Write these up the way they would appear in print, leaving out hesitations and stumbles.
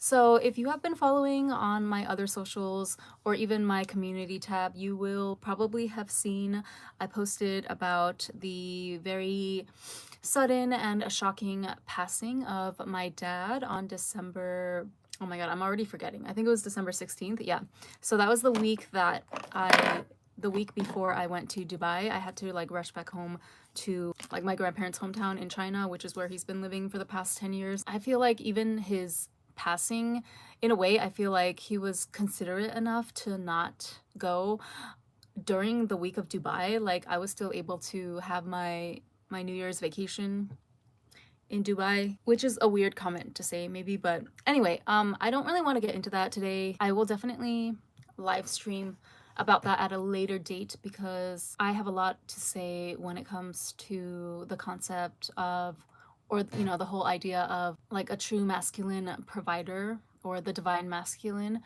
So if you have been following on my other socials or even my community tab, you will probably have seen I posted about the very sudden and shocking passing of my dad on December. Oh my God, I'm already forgetting. I think it was December 16th. Yeah. So that was the week the week before I went to Dubai. I had to like rush back home to like my grandparents' hometown in China, which is where he's been living for the past 10 years. I feel like even his passing, in a way, I feel like he was considerate enough to not go during the week of Dubai. Like I was still able to have my New Year's vacation in Dubai, which is a weird comment to say maybe, but anyway, I don't really want to get into that today. I will definitely live stream about that at a later date because I have a lot to say when it comes to the concept of, or you know, the whole idea of like a true masculine provider or the divine masculine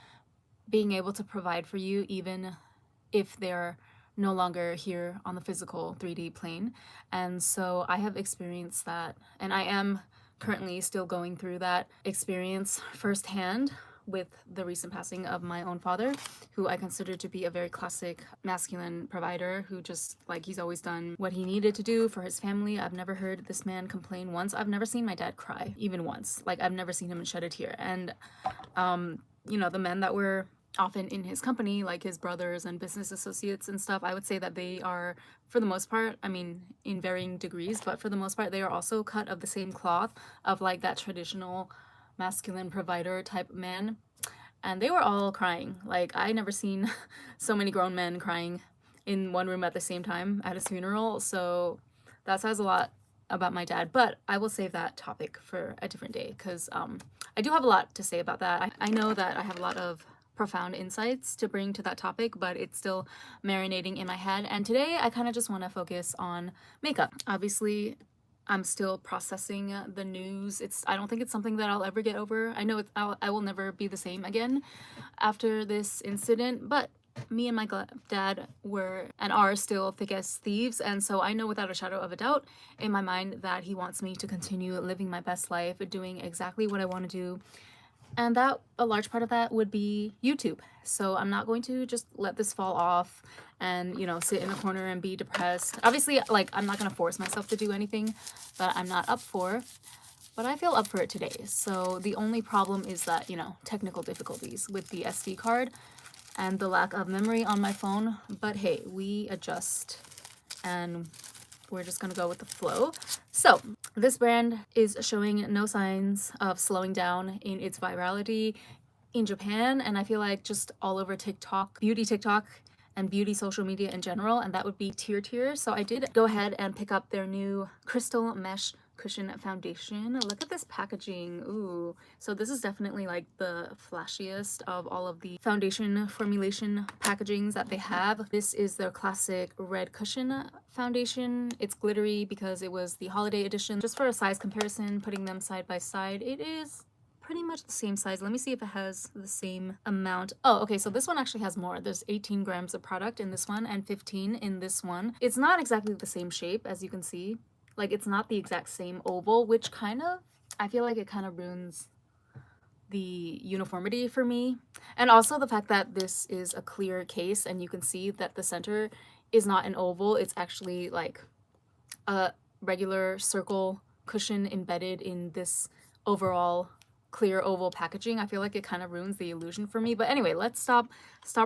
being able to provide for you even if they're no longer here on the physical 3D plane. And so I have experienced that, and I am currently still going through that experience firsthand with the recent passing of my own father, who I consider to be a very classic masculine provider who just like he's always done what he needed to do for his family. I've never heard this man complain once. I've never seen my dad cry even once. Like I've never seen him shed a tear. And you know, the men that were often in his company, like his brothers and business associates and stuff, I would say that they are, for the most part, I mean, in varying degrees, but for the most part, they are also cut of the same cloth of like that traditional masculine provider type man. And they were all crying. Like I never seen so many grown men crying in one room at the same time at his funeral. So that says a lot about my dad, but I will save that topic for a different day because I do have a lot to say about that. I know that I have a lot of profound insights to bring to that topic, but it's still marinating in my head. And today I kind of just want to focus on makeup. Obviously, I'm still processing the news. I don't think it's something that I'll ever get over. I know I will never be the same again after this incident, but me and my dad were and are still thick as thieves, and so I know without a shadow of a doubt in my mind that he wants me to continue living my best life, doing exactly what I want to do, and that a large part of that would be YouTube. So I'm not going to just let this fall off and, you know, sit in a corner and be depressed. Obviously, like, I'm not going to force myself to do anything that I'm not up for, but I feel up for it today. So the only problem is that, you know, technical difficulties with the SD card and the lack of memory on my phone. But hey, we adjust and we're just gonna go with the flow. So this brand is showing no signs of slowing down in its virality in Japan, and I feel like just all over TikTok, beauty TikTok, and beauty social media in general, and that would be Tirtir. So I did go ahead and pick up their new Crystal Mesh Cushion Foundation. Look at this packaging. Ooh. So this is definitely like the flashiest of all of the foundation formulation packagings that they have. This is their classic red cushion foundation. It's glittery because it was the holiday edition. Just for a size comparison, putting them side by side, it is pretty much the same size. Let me see if it has the same amount. Oh, okay, so this one actually has more. There's 18 grams of product in this one and 15 in this one. It's not exactly the same shape, as you can see. Like, it's not the exact same oval, which kind of, I feel like it kind of ruins the uniformity for me. And also the fact that this is a clear case and you can see that the center is not an oval. It's actually like a regular circle cushion embedded in this overall clear oval packaging. I feel like it kind of ruins the illusion for me. But anyway, let's stop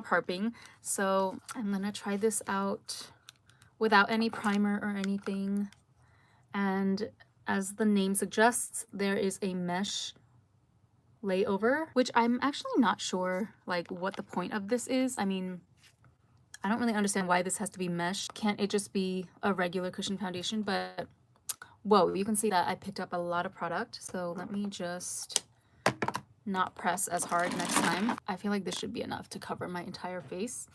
harping. So I'm gonna try this out without any primer or anything. And as the name suggests, there is a mesh layover, which I'm actually not sure like what the point of this is. I mean, I don't really understand why this has to be mesh. Can't it just be a regular cushion foundation? But whoa, you can see that I picked up a lot of product. So let me just not press as hard next time. I feel like this should be enough to cover my entire face.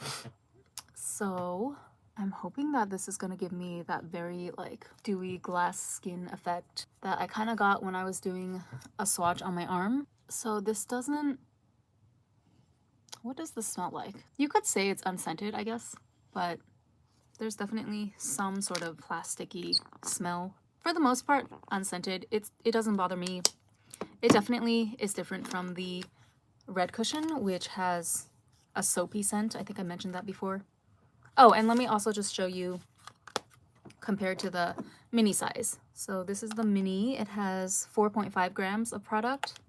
So I'm hoping that this is gonna give me that very like dewy glass skin effect that I kind of got when I was doing a swatch on my arm. So this doesn't, what does this smell like? You could say it's unscented, I guess, but there's definitely some sort of plasticky smell. For the most part, unscented. It doesn't bother me. It definitely is different from the red cushion, which has a soapy scent. I think I mentioned that before. Oh, and let me also just show you compared to the mini size. So this is the mini. It has 4.5 grams of product.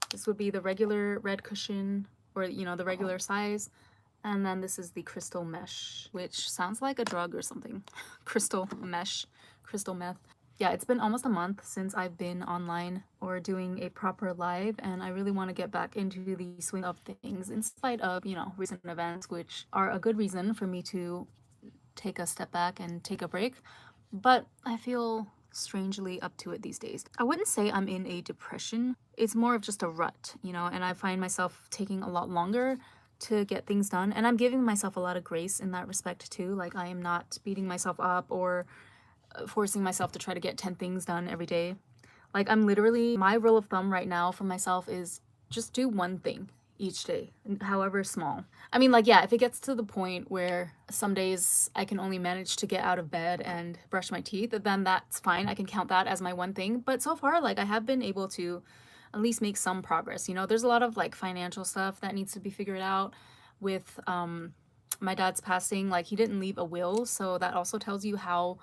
This would be the regular red cushion, or you know, the regular size. And then this is the crystal mesh, which sounds like a drug or something. Crystal mesh, crystal meth. Yeah, it's been almost a month since I've been online or doing a proper live, and I really want to get back into the swing of things in spite of, you know, recent events, which are a good reason for me to take a step back and take a break. But I feel strangely up to it these days. I wouldn't say I'm in a depression. It's more of just a rut, you know, and I find myself taking a lot longer to get things done. And I'm giving myself a lot of grace in that respect too. Like, I am not beating myself up or forcing myself to try to get 10 things done every day. Like, I'm literally, my rule of thumb right now for myself is just do one thing each day, however small. I mean, like, yeah, if it gets to the point where some days I can only manage to get out of bed and brush my teeth, then that's fine. I can count that as my one thing. But so far, like, I have been able to at least make some progress. You know, there's a lot of like financial stuff that needs to be figured out with my dad's passing. Like, he didn't leave a will, so that also tells you how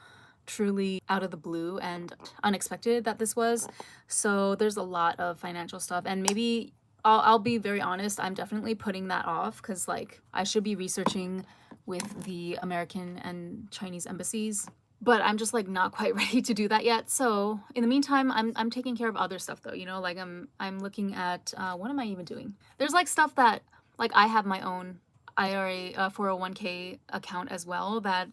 truly out of the blue and unexpected that this was. So there's a lot of financial stuff, and maybe I'll be very honest, I'm definitely putting that off because like I should be researching with the American and Chinese embassies, but I'm just like not quite ready to do that yet. So in the meantime, I'm taking care of other stuff though, you know, like I'm looking at what am I even doing? There's like stuff that like I have my own IRA 401k account as well that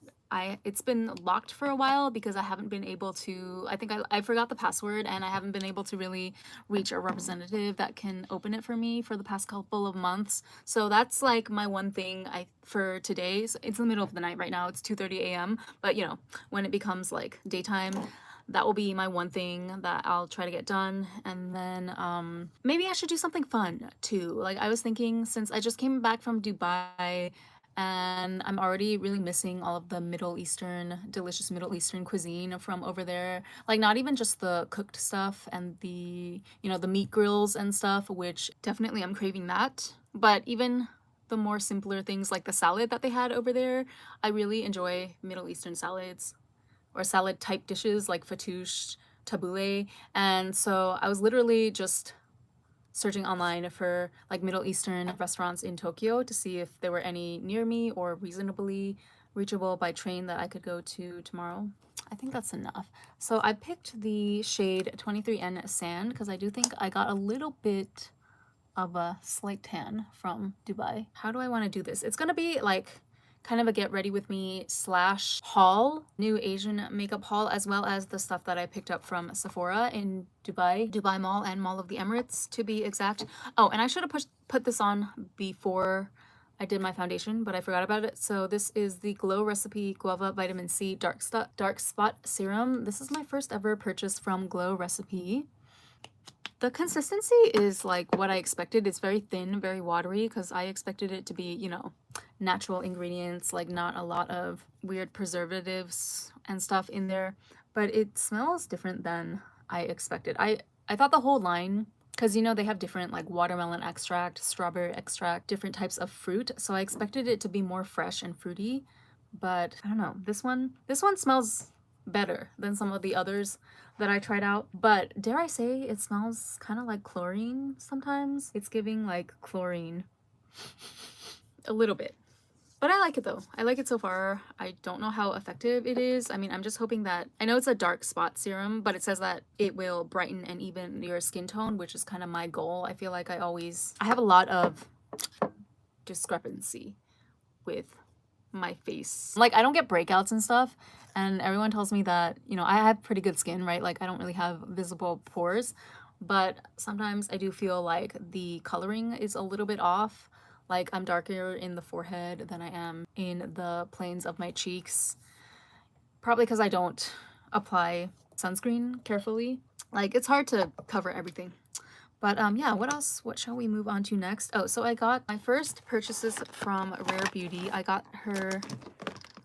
it's been locked for a while because I haven't been able to, I think I forgot the password, and I haven't been able to really reach a representative that can open it for me for the past couple of months. So that's like my one thing for today. So it's the middle of the night right now. It's 2:30 a.m. But you know, when it becomes like daytime, that will be my one thing that I'll try to get done. And then maybe I should do something fun too. Like, I was thinking, since I just came back from Dubai and I'm already really missing all of the delicious Middle Eastern cuisine from over there. Like, not even just the cooked stuff and the, you know, the meat grills and stuff, which definitely I'm craving that. But even the more simpler things like the salad that they had over there, I really enjoy Middle Eastern salads or salad type dishes like fattoush, tabbouleh. And so I was literally just searching online for like Middle Eastern restaurants in Tokyo to see if there were any near me or reasonably reachable by train that I could go to tomorrow. I think that's enough. So I picked the shade 23N Sand because I do think I got a little bit of a slight tan from Dubai. How do I want to do this? It's gonna be like kind of a get ready with me / haul, new Asian makeup haul, as well as the stuff that I picked up from Sephora in Dubai Mall and Mall of the Emirates to be exact. Oh, and I should have put this on before I did my foundation, but I forgot about it. So this is the Glow Recipe Guava Vitamin C Dark Spot Serum. This is my first ever purchase from Glow Recipe. The consistency is like what I expected. It's very thin, very watery, because I expected it to be, you know, natural ingredients, like not a lot of weird preservatives and stuff in there. But it smells different than I expected. I thought the whole line, because you know they have different like watermelon extract, strawberry extract, different types of fruit. So I expected it to be more fresh and fruity, but I don't know. This one smells better than some of the others that I tried out. But dare I say, it smells kind of like chlorine sometimes. It's giving like chlorine a little bit. But I like it though. I like it so far. I don't know how effective it is. I mean, I'm just hoping that, I know it's a dark spot serum, but it says that it will brighten and even your skin tone, which is kind of my goal. I feel like I have a lot of discrepancy with my face. Like, I don't get breakouts and stuff, and everyone tells me that, you know, I have pretty good skin, right? Like, I don't really have visible pores, but sometimes I do feel like the coloring is a little bit off. Like, I'm darker in the forehead than I am in the planes of my cheeks, probably because I don't apply sunscreen carefully. Like, it's hard to cover everything. But yeah, what else? What shall we move on to next? Oh, so I got my first purchases from Rare Beauty. I got her,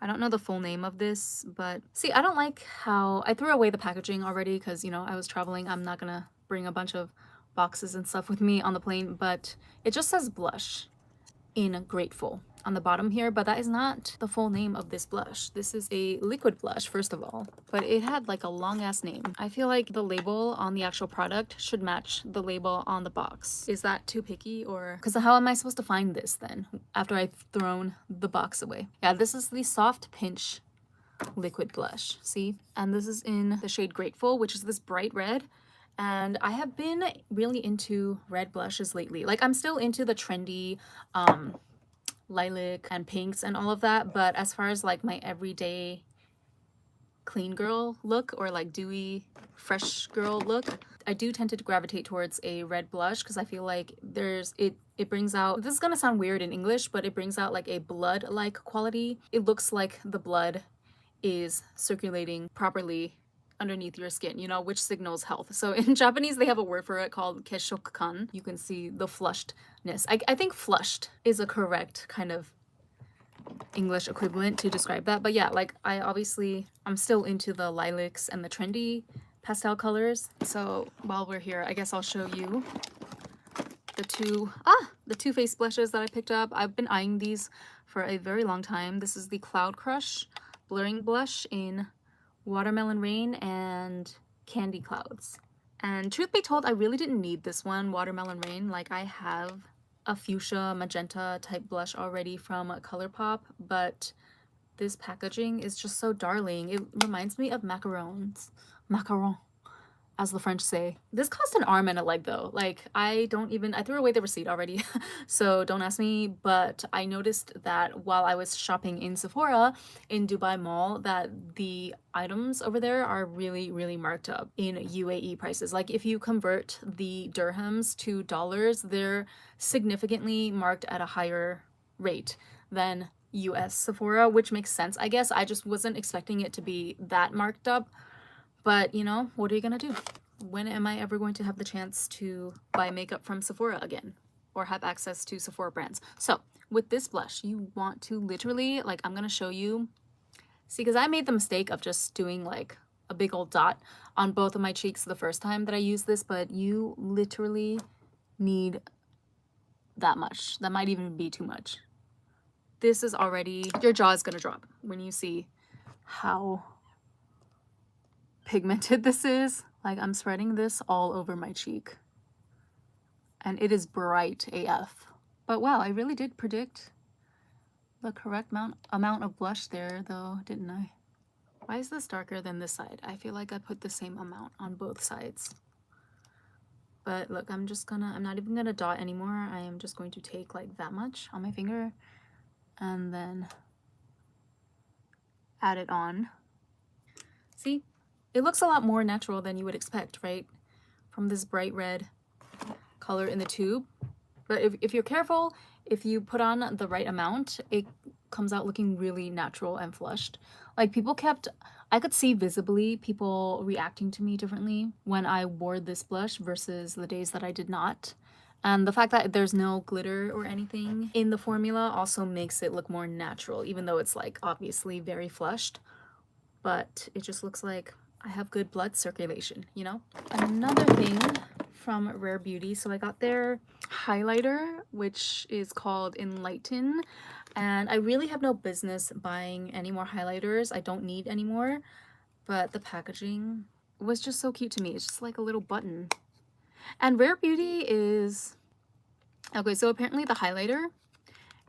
I don't know the full name of this, but see, I don't like how I threw away the packaging already because, you know, I was traveling. I'm not gonna bring a bunch of boxes and stuff with me on the plane, but it just says blush in Grateful on the bottom here, but that is not the full name of this blush. This is a liquid blush, first of all, but it had like a long ass name. I feel like the label on the actual product should match the label on the box. Is that too picky? Or because how am I supposed to find this then after I've thrown the box away? Yeah, this is the Soft Pinch liquid blush, see? And this is in the shade Grateful, which is this bright red. And I have been really into red blushes lately. Like, I'm still into the trendy lilac and pinks and all of that, but as far as like my everyday clean girl look or like dewy fresh girl look, I do tend to gravitate towards a red blush because I feel like it brings out, this is gonna sound weird in English, but it brings out like a blood-like quality. It looks like the blood is circulating properly underneath your skin, you know, which signals health. So in Japanese, they have a word for it called kesshokukan. You can see the flushedness. I think flushed is a correct kind of English equivalent to describe that. But yeah, like I'm still into the lilacs and the trendy pastel colors. So while we're here, I guess I'll show you the two face blushes that I picked up. I've been eyeing these for a very long time. This is the Cloud Crush blurring blush in Watermelon Rain and Candy Clouds. And truth be told, I really didn't need this one, Watermelon Rain. Like, I have a fuchsia magenta type blush already from ColourPop, but this packaging is just so darling. It reminds me of macarons. Macaron, as the French say. This cost an arm and a leg though. Like, I threw away the receipt already, so don't ask me, but I noticed that while I was shopping in Sephora in Dubai Mall that the items over there are really, really marked up in UAE prices. Like, if you convert the dirhams to dollars, they're significantly marked at a higher rate than US Sephora, which makes sense, I guess. I just wasn't expecting it to be that marked up. But, you know, what are you gonna do? When am I ever going to have the chance to buy makeup from Sephora again? Or have access to Sephora brands? So, with this blush, you want to literally, like, I'm gonna show you. See, because I made the mistake of just doing, like, a big old dot on both of my cheeks the first time that I used this, but you literally need that much. That might even be too much. This is already, your jaw is gonna drop when you see how pigmented this is. Like, I'm spreading this all over my cheek and it is bright AF. But wow, I really did predict the correct amount of blush there though, didn't I? Why is this darker than this side? I feel like I put the same amount on both sides. But look, I'm not even gonna dot anymore. I am just going to take like that much on my finger and then add it on. See? It looks a lot more natural than you would expect, right? From this bright red color in the tube. But if you're careful, if you put on the right amount, it comes out looking really natural and flushed. Like, I could see visibly people reacting to me differently when I wore this blush versus the days that I did not. And the fact that there's no glitter or anything in the formula also makes it look more natural, even though it's like obviously very flushed. But it just looks like I have good blood circulation, you know? Another thing from Rare Beauty, so I got their highlighter, which is called Enlighten, and I really have no business buying any more highlighters. I don't need any more, but the packaging was just so cute to me. It's just like a little button. And Rare Beauty is... Okay, so apparently the highlighter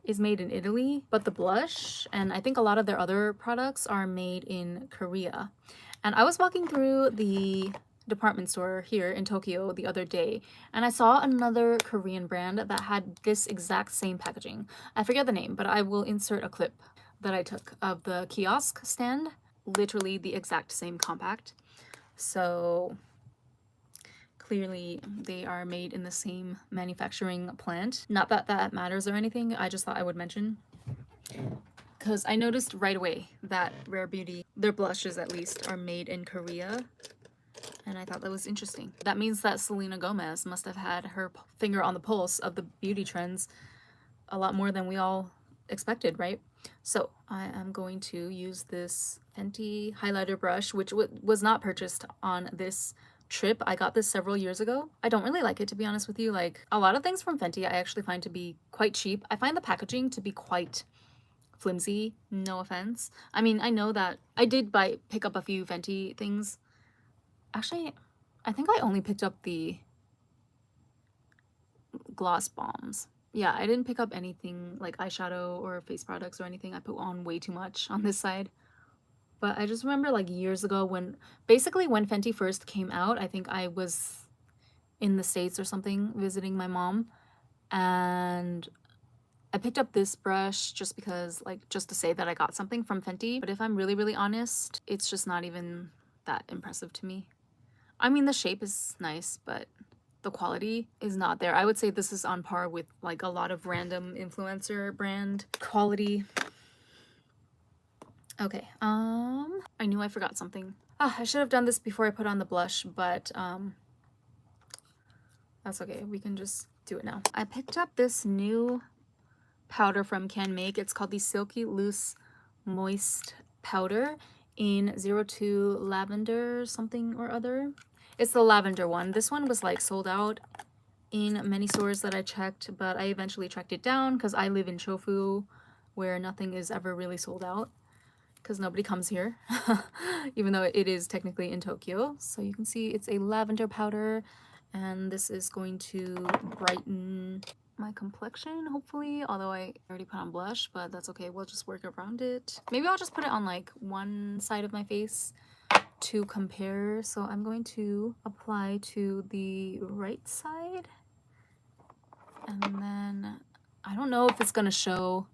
is made in Italy, but the blush and I think a lot of their other products are made in Korea. And I was walking through the department store here in Tokyo the other day and I saw another Korean brand that had this exact same packaging. I forget the name, but I will insert a clip that I took of the kiosk stand. Literally the exact same compact. So clearly they are made in the same manufacturing plant. Not that that matters or anything, I just thought I would mention. Because I noticed right away that Rare Beauty, their blushes at least, are made in Korea. And I thought that was interesting. That means that Selena Gomez must have had her finger on the pulse of the beauty trends a lot more than we all expected, right? So I am going to use this Fenty highlighter brush, which was not purchased on this trip. I got this several years ago. I don't really like it, to be honest with you. Like, a lot of things from Fenty I actually find to be quite cheap. I find the packaging to be quite flimsy, no offense. I mean, I know that I did pick up a few Fenty things. Actually, I think I only picked up the gloss bombs. Yeah, I didn't pick up anything like eyeshadow or face products or anything. I put on way too much on this side. But I just remember like years ago when Fenty first came out, I think I was in the States or something visiting my mom, and I picked up this brush just because, like, just to say that I got something from Fenty. But if I'm really, really honest, it's just not even that impressive to me. I mean, the shape is nice, but the quality is not there. I would say this is on par with like a lot of random influencer brand quality. Okay, I knew I forgot something. I should have done this before I put on the blush, but that's okay. We can just do it now. I picked up this new powder from Canmake. It's called the Silky Loose Moist Powder in 02 Lavender something or other. It's the lavender one. This one was like sold out in many stores that I checked, but I eventually tracked it down because I live in Chofu, where nothing is ever really sold out because nobody comes here, even though it is technically in Tokyo. So you can see it's a lavender powder, and this is going to brighten my complexion, hopefully, although I already put on blush, but that's okay. We'll just work around it. Maybe I'll just put it on like one side of my face to compare. So I'm going to apply to the right side, and then I don't know if it's gonna show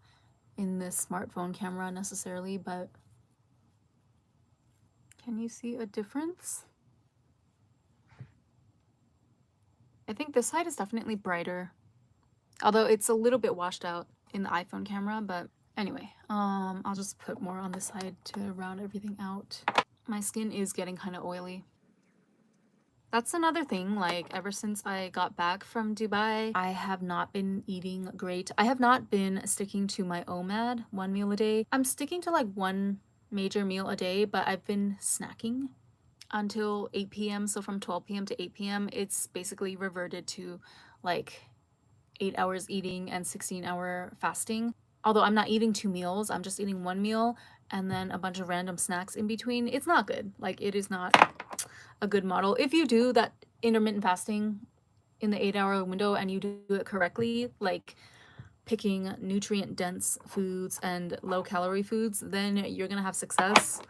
in this smartphone camera necessarily, but can you see a difference? I think this side is definitely brighter, although it's a little bit washed out in the iPhone camera. But anyway, I'll just put more on this side to round everything out. My skin is getting kind of oily. That's another thing, like ever since I got back from Dubai, I have not been eating great. I have not been sticking to my OMAD, 1 meal a day. I'm sticking to like 1 major meal a day, but I've been snacking until 8 p.m. So from 12 p.m. to 8 p.m., it's basically reverted to like 8 hours eating and 16-hour fasting. Although I'm not eating 2 meals, I'm just eating 1 meal and then a bunch of random snacks in between. It's not good. Like, it is not a good model. If you do that intermittent fasting in the 8-hour window and you do it correctly, like picking nutrient dense foods and low calorie foods, then you're gonna have success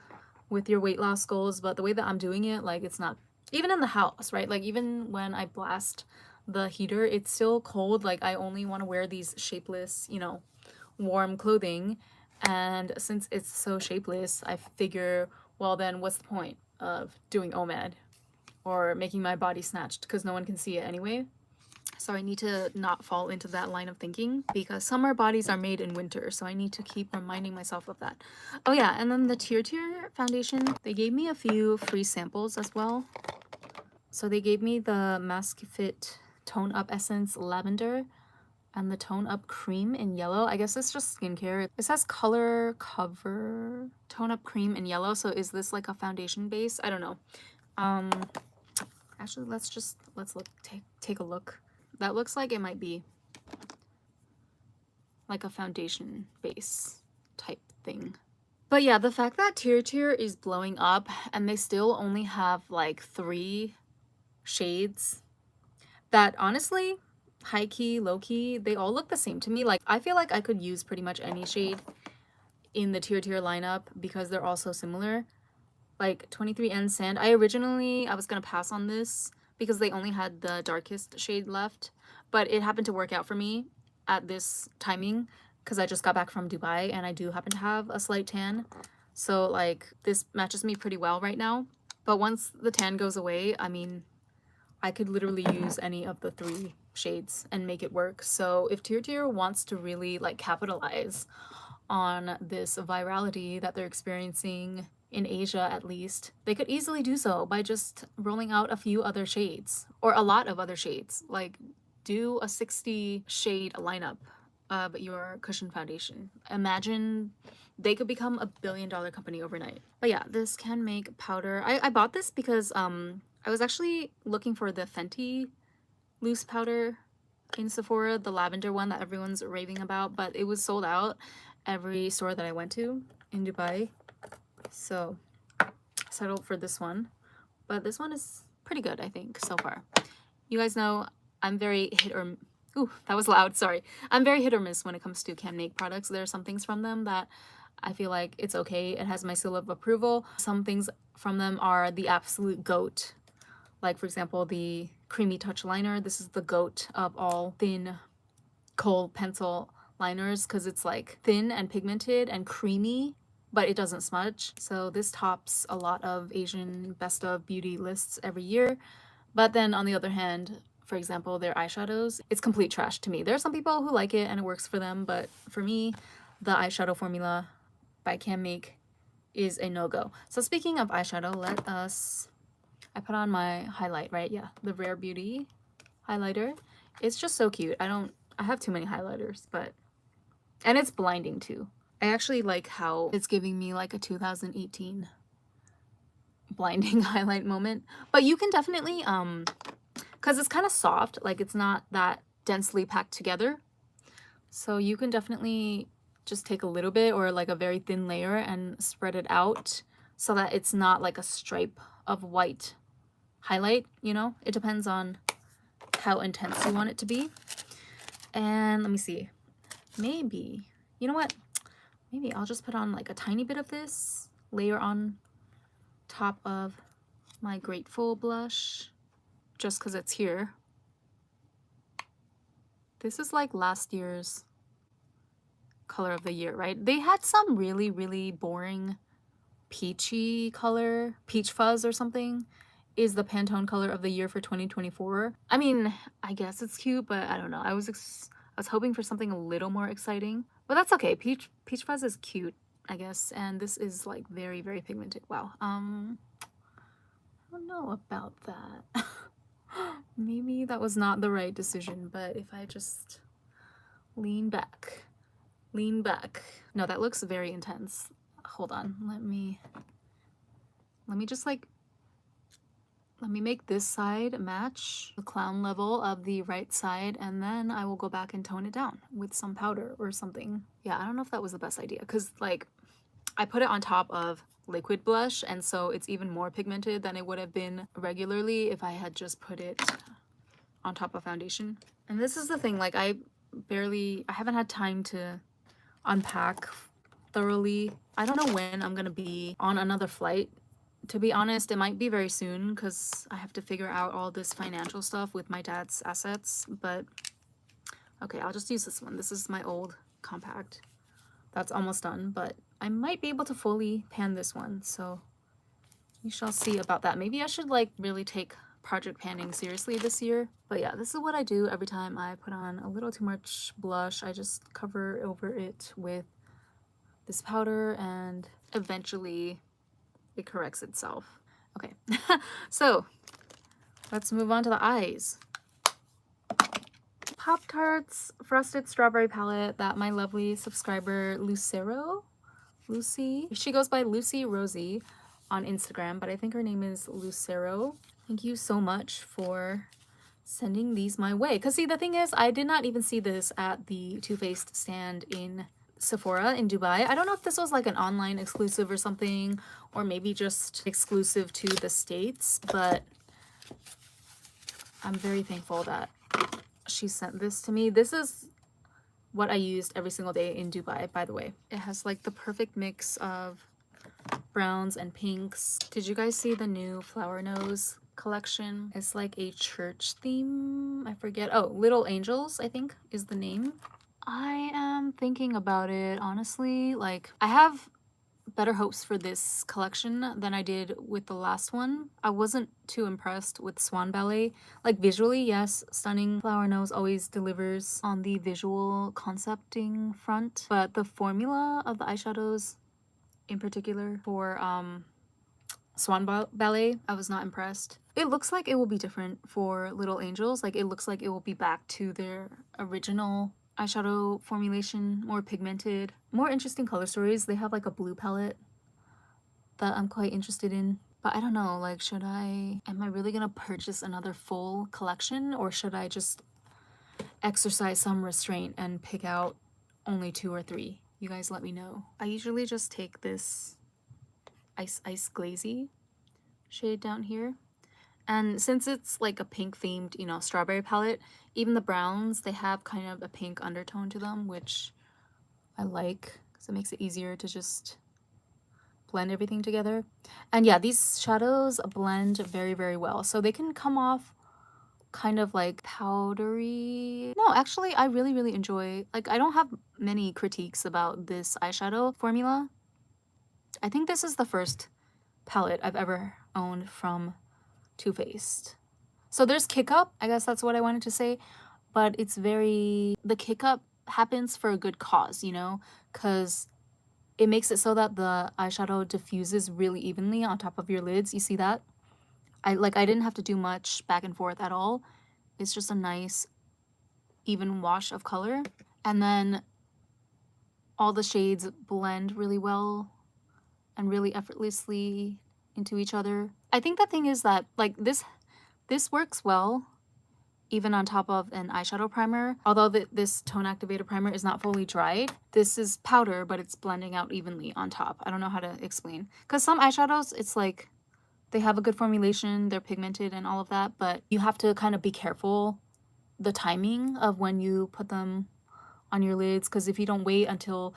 with your weight loss goals. But the way that I'm doing it, like, it's not, even in the house, right? Like, even when I blast the heater, it's still cold. Like, I only want to wear these shapeless, you know, warm clothing, and since it's so shapeless, I figure, well, then what's the point of doing OMAD or making my body snatched, because no one can see it anyway. So I need to not fall into that line of thinking, because summer bodies are made in winter, so I need to keep reminding myself of that. Oh yeah, and then the Tirtir foundation, they gave me a few free samples as well. So they gave me the Mask Fit Tone Up Essence Lavender and the Tone Up Cream in yellow. I guess it's just skincare. It says color cover Tone Up Cream in yellow. So is this like a foundation base? I don't know. Actually, let's look, take a look. That looks like it might be like a foundation base type thing. But yeah, the fact that Tirtir is blowing up and they still only have like 3 shades that, honestly, high key, low key, they all look the same to me. Like, I feel like I could use pretty much any shade in the Tirtir lineup because they're all so similar. Like 23N Sand, I was gonna pass on this because they only had the darkest shade left, but it happened to work out for me at this timing because I just got back from Dubai and I do happen to have a slight tan. So like, this matches me pretty well right now. But once the tan goes away, I mean, I could literally use any of the 3 shades and make it work. So if Tirtir wants to really like capitalize on this virality that they're experiencing in Asia, at least, they could easily do so by just rolling out a few other shades or a lot of other shades. Like, do a 60 shade lineup of your cushion foundation. Imagine they could become a $1 billion company overnight. But yeah, this Canmake powder, I bought this because I was actually looking for the Fenty loose powder in Sephora, the lavender one that everyone's raving about, but it was sold out every store that I went to in Dubai. So I settled for this one. But this one is pretty good, I think, so far. You guys know I'm very hit or... Ooh, that was loud, sorry. I'm very hit or miss when it comes to Canmake products. There are some things from them that I feel like it's okay. It has my seal of approval. Some things from them are the absolute GOAT. Like, for example, the Creamy Touch Liner. This is the GOAT of all thin kohl pencil liners because it's like thin and pigmented and creamy, but it doesn't smudge. So this tops a lot of Asian best of beauty lists every year. But then on the other hand, for example, their eyeshadows, it's complete trash to me. There are some people who like it and it works for them, but for me, the eyeshadow formula by Canmake is a no-go. So speaking of eyeshadow, I put on my highlight, right? Yeah, the Rare Beauty highlighter. It's just so cute. I have too many highlighters, and it's blinding too. I actually like how it's giving me like a 2018 blinding highlight moment. But you can definitely, because it's kind of soft, like it's not that densely packed together. So you can definitely just take a little bit or like a very thin layer and spread it out so that it's not like a stripe of white highlight, you know? It depends on how intense you want it to be. And let me see. Maybe, you know what? Maybe I'll just put on like a tiny bit of this, layer on top of my Grateful blush, just because it's here. This is like last year's color of the year, right? They had some really, really boring peachy color, peach fuzz or something, is the Pantone color of the year for 2024. I mean, I guess it's cute, but I don't know. I was hoping for something a little more exciting, but that's okay. Peach fuzz is cute, I guess, and this is like very, very pigmented. Wow. I don't know about that. Maybe that was not the right decision, but if I just lean back. No, that looks very intense. Hold on, let me just like, let me make this side match the clown level of the right side, and then I will go back and tone it down with some powder or something. Yeah, I don't know if that was the best idea, because like I put it on top of liquid blush, and so it's even more pigmented than it would have been regularly if I had just put it on top of foundation. And this is the thing, like I haven't had time to unpack thoroughly. I don't know when I'm gonna be on another flight. To be honest, it might be very soon because I have to figure out all this financial stuff with my dad's assets, but okay, I'll just use this one. This is my old compact. That's almost done, but I might be able to fully pan this one, so we shall see about that. Maybe I should like really take project panning seriously this year. But yeah, this is what I do every time I put on a little too much blush. I just cover over it with this powder and eventually it corrects itself. Okay, so let's move on to the eyes. Pop-Tarts Frosted Strawberry Palette that my lovely subscriber Lucy, she goes by Lucy Rosie on Instagram, but I think her name is Lucero. Thank you so much for sending these my way. Because see, the thing is, I did not even see this at the Too Faced stand in Sephora in Dubai. I don't know if this was like an online exclusive or something, or maybe just exclusive to the States, but I'm very thankful that she sent this to me. This is what I used every single day in Dubai, by the way. It has like the perfect mix of browns and pinks. Did you guys see the new Flower Nose collection? It's like a church theme. I forget. Oh, Little Angels, I think is the name. I am thinking about it, honestly. Like, I have better hopes for this collection than I did with the last one. I wasn't too impressed with Swan Ballet. Like, visually, yes, stunning. Flower Nose always delivers on the visual concepting front, but the formula of the eyeshadows in particular for Swan Ballet, I was not impressed. It looks like it will be different for Little Angels. Like, it looks like it will be back to their original eyeshadow formulation, more pigmented, more interesting color stories. They have like a blue palette that I'm quite interested in. But I don't know, like, am I really gonna purchase another full collection, or should I just exercise some restraint and pick out only 2 or 3? You guys let me know. I usually just take this Ice Glazy shade down here. And since it's like a pink themed, you know, strawberry palette, even the browns, they have kind of a pink undertone to them, which I like because it makes it easier to just blend everything together. And yeah, these shadows blend very, very well. So they can come off kind of like powdery. No, actually, I really, really enjoy, like, I don't have many critiques about this eyeshadow formula. I think this is the first palette I've ever owned from Too Faced. So there's kick up, I guess that's what I wanted to say, but it's very, the kick up happens for a good cause, you know, because it makes it so that the eyeshadow diffuses really evenly on top of your lids. You see that? I didn't have to do much back and forth at all. It's just a nice even wash of color, and then all the shades blend really well and really effortlessly into each other. I think the thing is that, like, this works well even on top of an eyeshadow primer. Although this tone activator primer is not fully dried, this is powder, but it's blending out evenly on top. I don't know how to explain, because some eyeshadows, it's like they have a good formulation, they're pigmented and all of that, but you have to kind of be careful the timing of when you put them on your lids, because if you don't wait until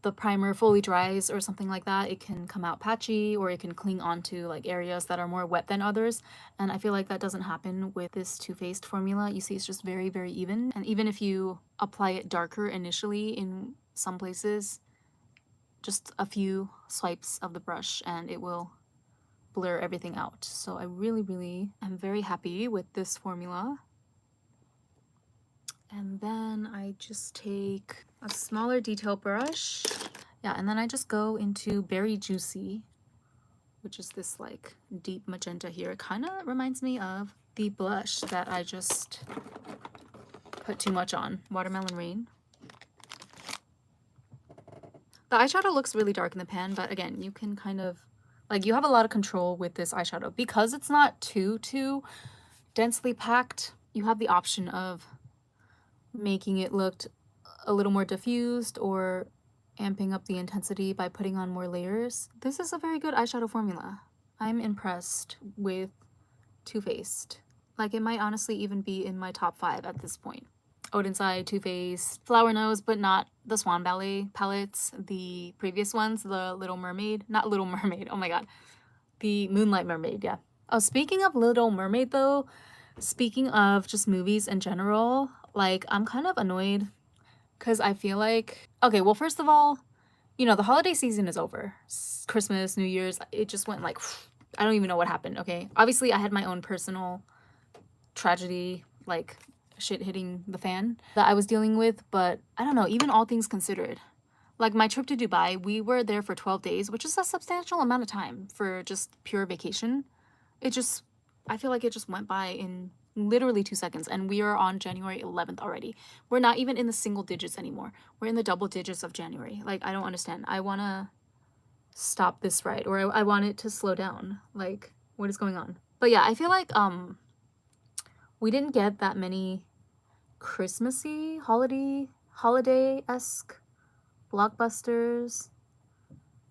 the primer fully dries or something like that, it can come out patchy, or it can cling onto like areas that are more wet than others. And I feel like that doesn't happen with this Too Faced formula. You see, it's just very, very even. And even if you apply it darker initially in some places, just a few swipes of the brush and it will blur everything out. So I really, really am very happy with this formula. And then I just take a smaller detail brush. Yeah, and then I just go into Berry Juicy, which is this like deep magenta here. It kind of reminds me of the blush that I just put too much on, Watermelon Rain. The eyeshadow looks really dark in the pan, but again, you can kind of, like, you have a lot of control with this eyeshadow. Because it's not too densely packed, you have the option of making it look a little more diffused or amping up the intensity by putting on more layers. This is a very good eyeshadow formula. I'm impressed with Too Faced. Like, it might honestly even be in my top 5 at this point. Oden's Eye, Too Faced, Flower Nose, but not the Swan Ballet palettes, the previous ones, the Little Mermaid, not Little Mermaid, oh my god, the Moonlight Mermaid, yeah. Oh, speaking of Little Mermaid though, speaking of just movies in general, like, I'm kind of annoyed because I feel like, okay, well, first of all, you know, the holiday season is over. Christmas, New Year's, it just went like, I don't even know what happened, okay? Obviously, I had my own personal tragedy, like shit hitting the fan that I was dealing with, but I don't know, even all things considered, like my trip to Dubai, we were there for 12 days, which is a substantial amount of time for just pure vacation. I feel like it just went by in literally 2 seconds, and we are on January 11th already. We're not even in the single digits anymore. We're in the double digits of January. Like, I don't understand. I want to stop this ride, or I want it to slow down. Like, what is going on? But yeah, I feel like we didn't get that many Christmassy, holiday-esque blockbusters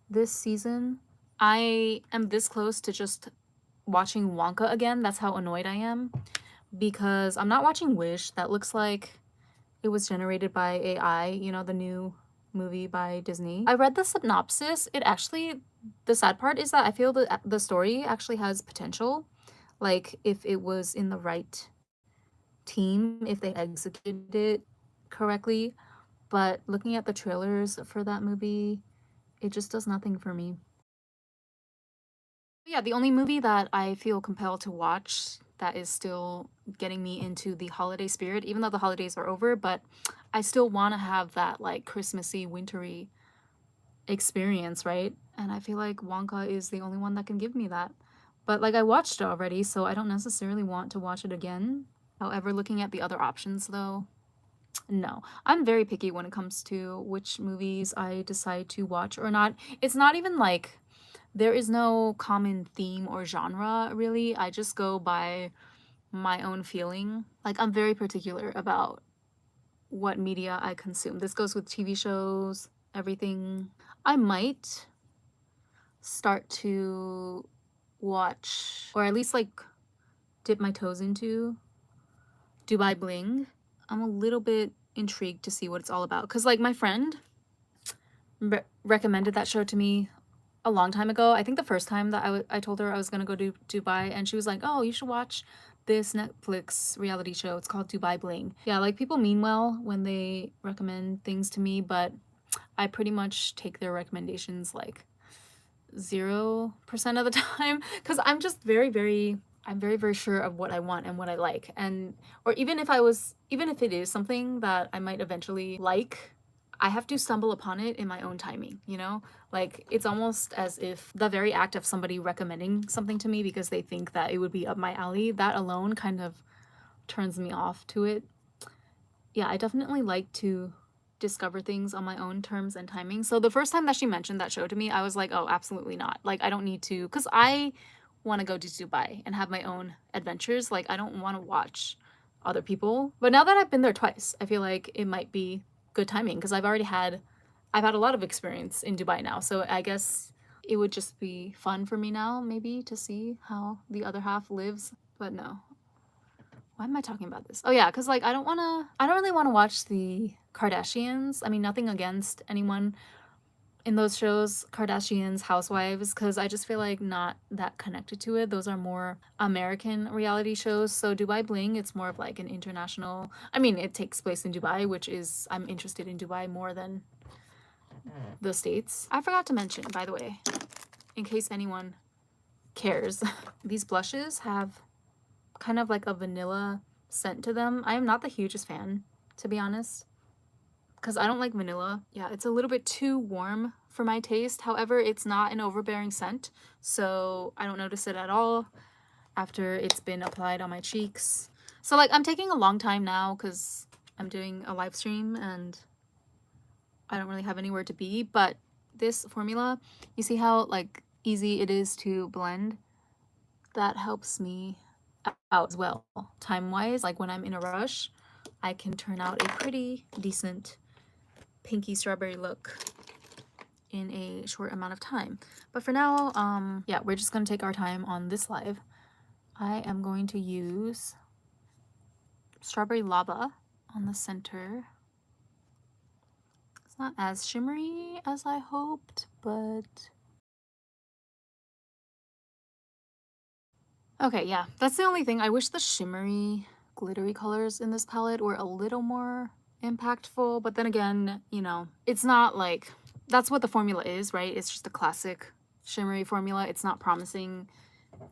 this season. I am this close to just watching Wonka again. That's how annoyed I am, because I'm not watching Wish. That looks like it was generated by AI, you know, the new movie by Disney. I read the synopsis. It actually, the sad part is that I feel that the story actually has potential. Like, if it was in the right team, if they executed it correctly. But looking at the trailers for that movie, it just does nothing for me. Yeah, the only movie that I feel compelled to watch that is still getting me into the holiday spirit, even though the holidays are over, but I still want to have that like Christmassy, wintry experience, right? And I feel like Wonka is the only one that can give me that. But like, I watched it already, so I don't necessarily want to watch it again. However, looking at the other options though, no. I'm very picky when it comes to which movies I decide to watch or not. It's not even like there is no common theme or genre, really. I just go by my own feeling. Like, I'm very particular about what media I consume. This goes with TV shows, everything. I might start to watch, or at least like dip my toes into Dubai Bling. I'm a little bit intrigued to see what it's all about, because like my friend recommended that show to me a long time ago. I think the first time that I told her I was gonna go to Dubai, and she was like, oh, you should watch this Netflix reality show. It's called Dubai Bling. Yeah, like people mean well when they recommend things to me, but I pretty much take their recommendations like 0% of the time, because I'm just I'm very, very sure of what I want and what I like. And, or even if it is something that I might eventually like, I have to stumble upon it in my own timing, you know? Like, it's almost as if the very act of somebody recommending something to me because they think that it would be up my alley, that alone kind of turns me off to it. Yeah, I definitely like to discover things on my own terms and timing. So the first time that she mentioned that show to me, I was like, oh, absolutely not. Like, I don't need to, because I want to go to Dubai and have my own adventures. Like, I don't want to watch other people. But now that I've been there twice, I feel like it might be good timing, because I've had a lot of experience in Dubai now. So I guess it would just be fun for me now, maybe, to see how the other half lives. But no, why am I talking about this? Oh yeah, because like I don't really want to watch the Kardashians. I mean, nothing against anyone in those shows, Kardashians, Housewives, because I just feel like not that connected to it. Those are more American reality shows. So Dubai Bling, it's more of like an international, I mean, it takes place in Dubai, which is, I'm interested in Dubai more than the States. I forgot to mention, by the way, in case anyone cares, these blushes have kind of like a vanilla scent to them. I am not the hugest fan, to be honest, because I don't like vanilla. Yeah, it's a little bit too warm for my taste. However, it's not an overbearing scent, so I don't notice it at all after it's been applied on my cheeks. So like, I'm taking a long time now because I'm doing a live stream and I don't really have anywhere to be, but this formula, you see how like easy it is to blend? That helps me out as well, time-wise. Like when I'm in a rush, I can turn out a pretty decent pinky strawberry look in a short amount of time. But for now, yeah, we're just gonna take our time on this live. I am going to use Strawberry Lava on the center. It's not as shimmery as I hoped, but okay, yeah, that's the only thing. I wish the shimmery, glittery colors in this palette were a little more impactful, but then again, you know, it's not like, that's what the formula is, right? It's just a classic shimmery formula. It's not promising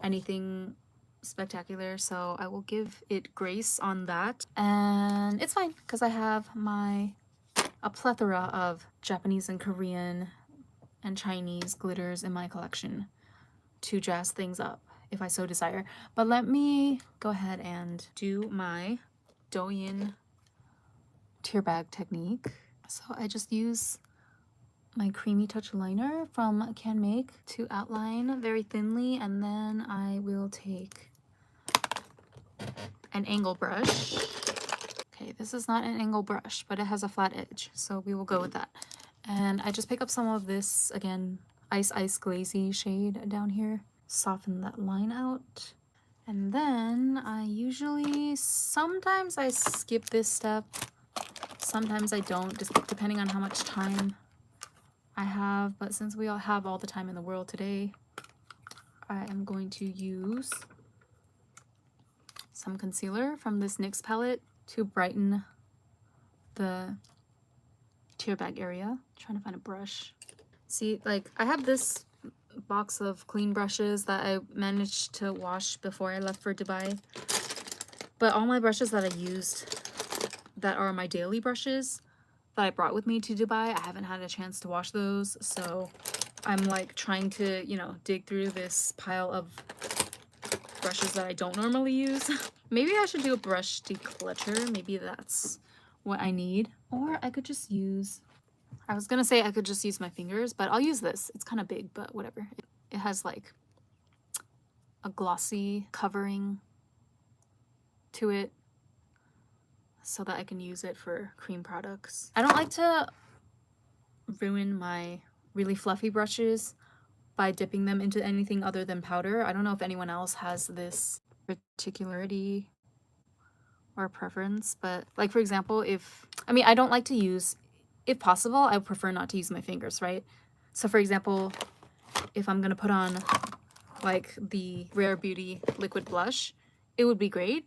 anything spectacular, so I will give it grace on that. And it's fine, because I have a plethora of Japanese and Korean and Chinese glitters in my collection to jazz things up if I so desire. But let me go ahead and do my Douyin tear bag technique. So I just use my Creamy Touch liner from Canmake to outline very thinly, and then I will take an angle brush. Okay, this is not an angle brush, but it has a flat edge, so we will go with that. And I just pick up some of this, again, Ice Glazy shade down here. Soften that line out. And then I usually, sometimes I skip this step, sometimes I don't, just depending on how much time I have. But since we all have all the time in the world today, I am going to use some concealer from this NYX palette to brighten the tear bag area. Trying to find a brush. See, like, I have this box of clean brushes that I managed to wash before I left for Dubai, but all my brushes that I used that are my daily brushes that I brought with me to Dubai, I haven't had a chance to wash those, so I'm like trying to, you know, dig through this pile of brushes that I don't normally use. Maybe I should do a brush declutter. Maybe that's what I need. Or I could just use, I was gonna say I could just use my fingers, but I'll use this. It's kind of big, but whatever. it has like a glossy covering to it so that I can use it for cream products. I don't like to ruin my really fluffy brushes by dipping them into anything other than powder. I don't know if anyone else has this particularity or preference, but like for example, I don't like to use, if possible, I would prefer not to use my fingers, right? So for example, if I'm gonna put on like the Rare Beauty liquid blush, it would be great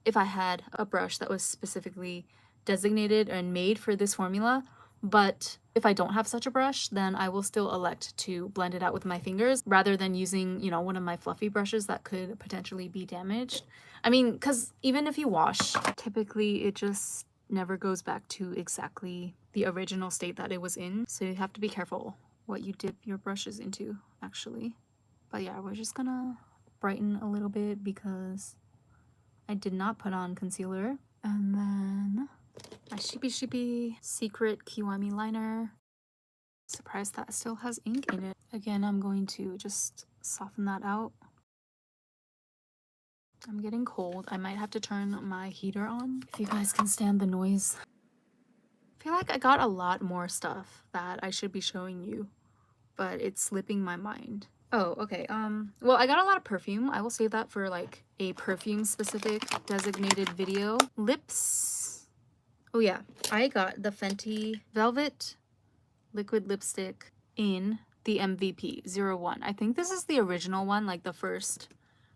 if I had a brush that was specifically designated and made for this formula. But if I don't have such a brush, then I will still elect to blend it out with my fingers rather than using, one of my fluffy brushes that could potentially be damaged. I mean, because even if you wash, typically it just never goes back to exactly the original state that it was in. So you have to be careful what you dip your brushes into, actually. But yeah, we're just gonna brighten a little bit because I did not put on concealer. And then my Sheepy Secret Kiwami liner. Surprised that still has ink in it. Again, I'm going to just soften that out. I'm getting cold. I might have to turn my heater on if you guys can stand the noise. I feel like I got a lot more stuff that I should be showing you, but it's slipping my mind. Oh, okay. Well, I got a lot of perfume. I will save that for like a perfume specific designated video. Lips. Oh yeah, I got the Fenty Velvet liquid lipstick in the MVP 01. I think this is the original one, like the first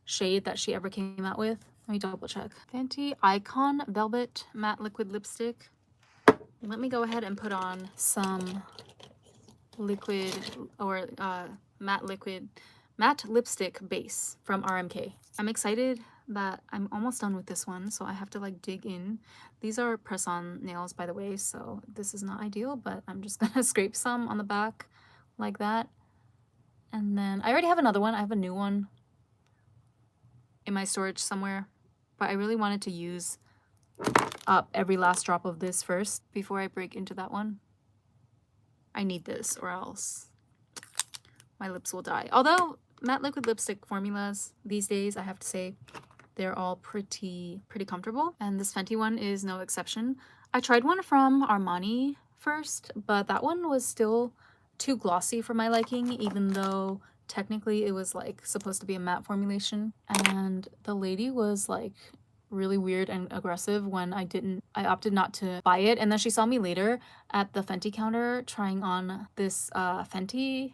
shade that she ever came out with. Let me double check. Fenty Icon Velvet Matte Liquid Lipstick. Let me go ahead and put on some liquid or matte lipstick base from RMK. I'm excited that I'm almost done with this one, so I have to like dig in. These are press-on nails, by the way, so this is not ideal, but I'm just gonna scrape some on the back like that. And then I already have another one. I have a new one in my storage somewhere, but I really wanted to use up every last drop of this first before I break into that one. I need this or else my lips will die. Although matte liquid lipstick formulas these days, I have to say, they're all pretty comfortable, and this Fenty one is no exception. I tried one from Armani first, but that one was still too glossy for my liking, even though technically it was like supposed to be a matte formulation. And the lady was like really weird and aggressive when I opted not to buy it. And then she saw me later at the Fenty counter trying on this Fenty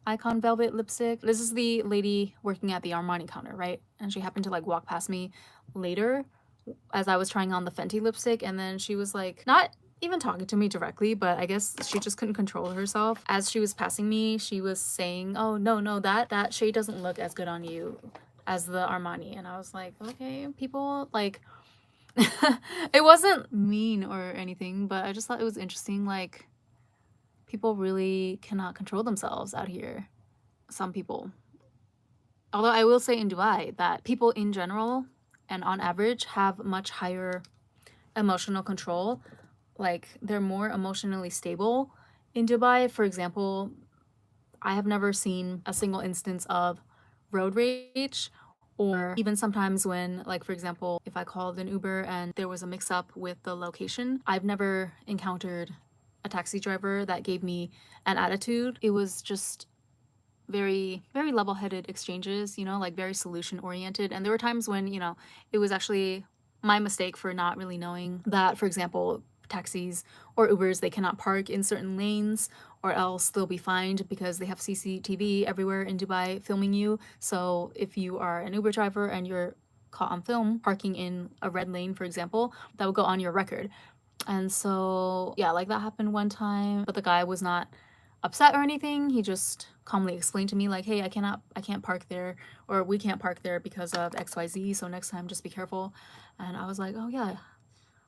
Icon Velvet lipstick. This is the lady working at the Armani counter, right? And she happened to like walk past me later as I was trying on the Fenty lipstick, and then she was like not even talking to me directly, but I guess she just couldn't control herself. As she was passing me, she was saying, "Oh, no, that shade doesn't look as good on you as the Armani." And I was like, okay, people like it wasn't mean or anything, but I just thought it was interesting, like people really cannot control themselves out here. Some people. Although I will say in Dubai that people in general and on average have much higher emotional control. Like they're more emotionally stable in Dubai. For example, I have never seen a single instance of road rage, or even sometimes when, like for example, if I called an Uber and there was a mix-up with the location, I've never encountered a taxi driver that gave me an attitude. It was just very level-headed exchanges, like very solution oriented. And there were times when, it was actually my mistake for not really knowing that, for example, taxis or Ubers, they cannot park in certain lanes or else they'll be fined because they have CCTV everywhere in Dubai filming you. So if you are an Uber driver and you're caught on film parking in a red lane, for example, that will go on your record. And so yeah, like that happened one time, but the guy was not upset or anything. He just calmly explained to me like, hey, I can't park there, or we can't park there because of XYZ, so next time just be careful. And I was like, oh yeah,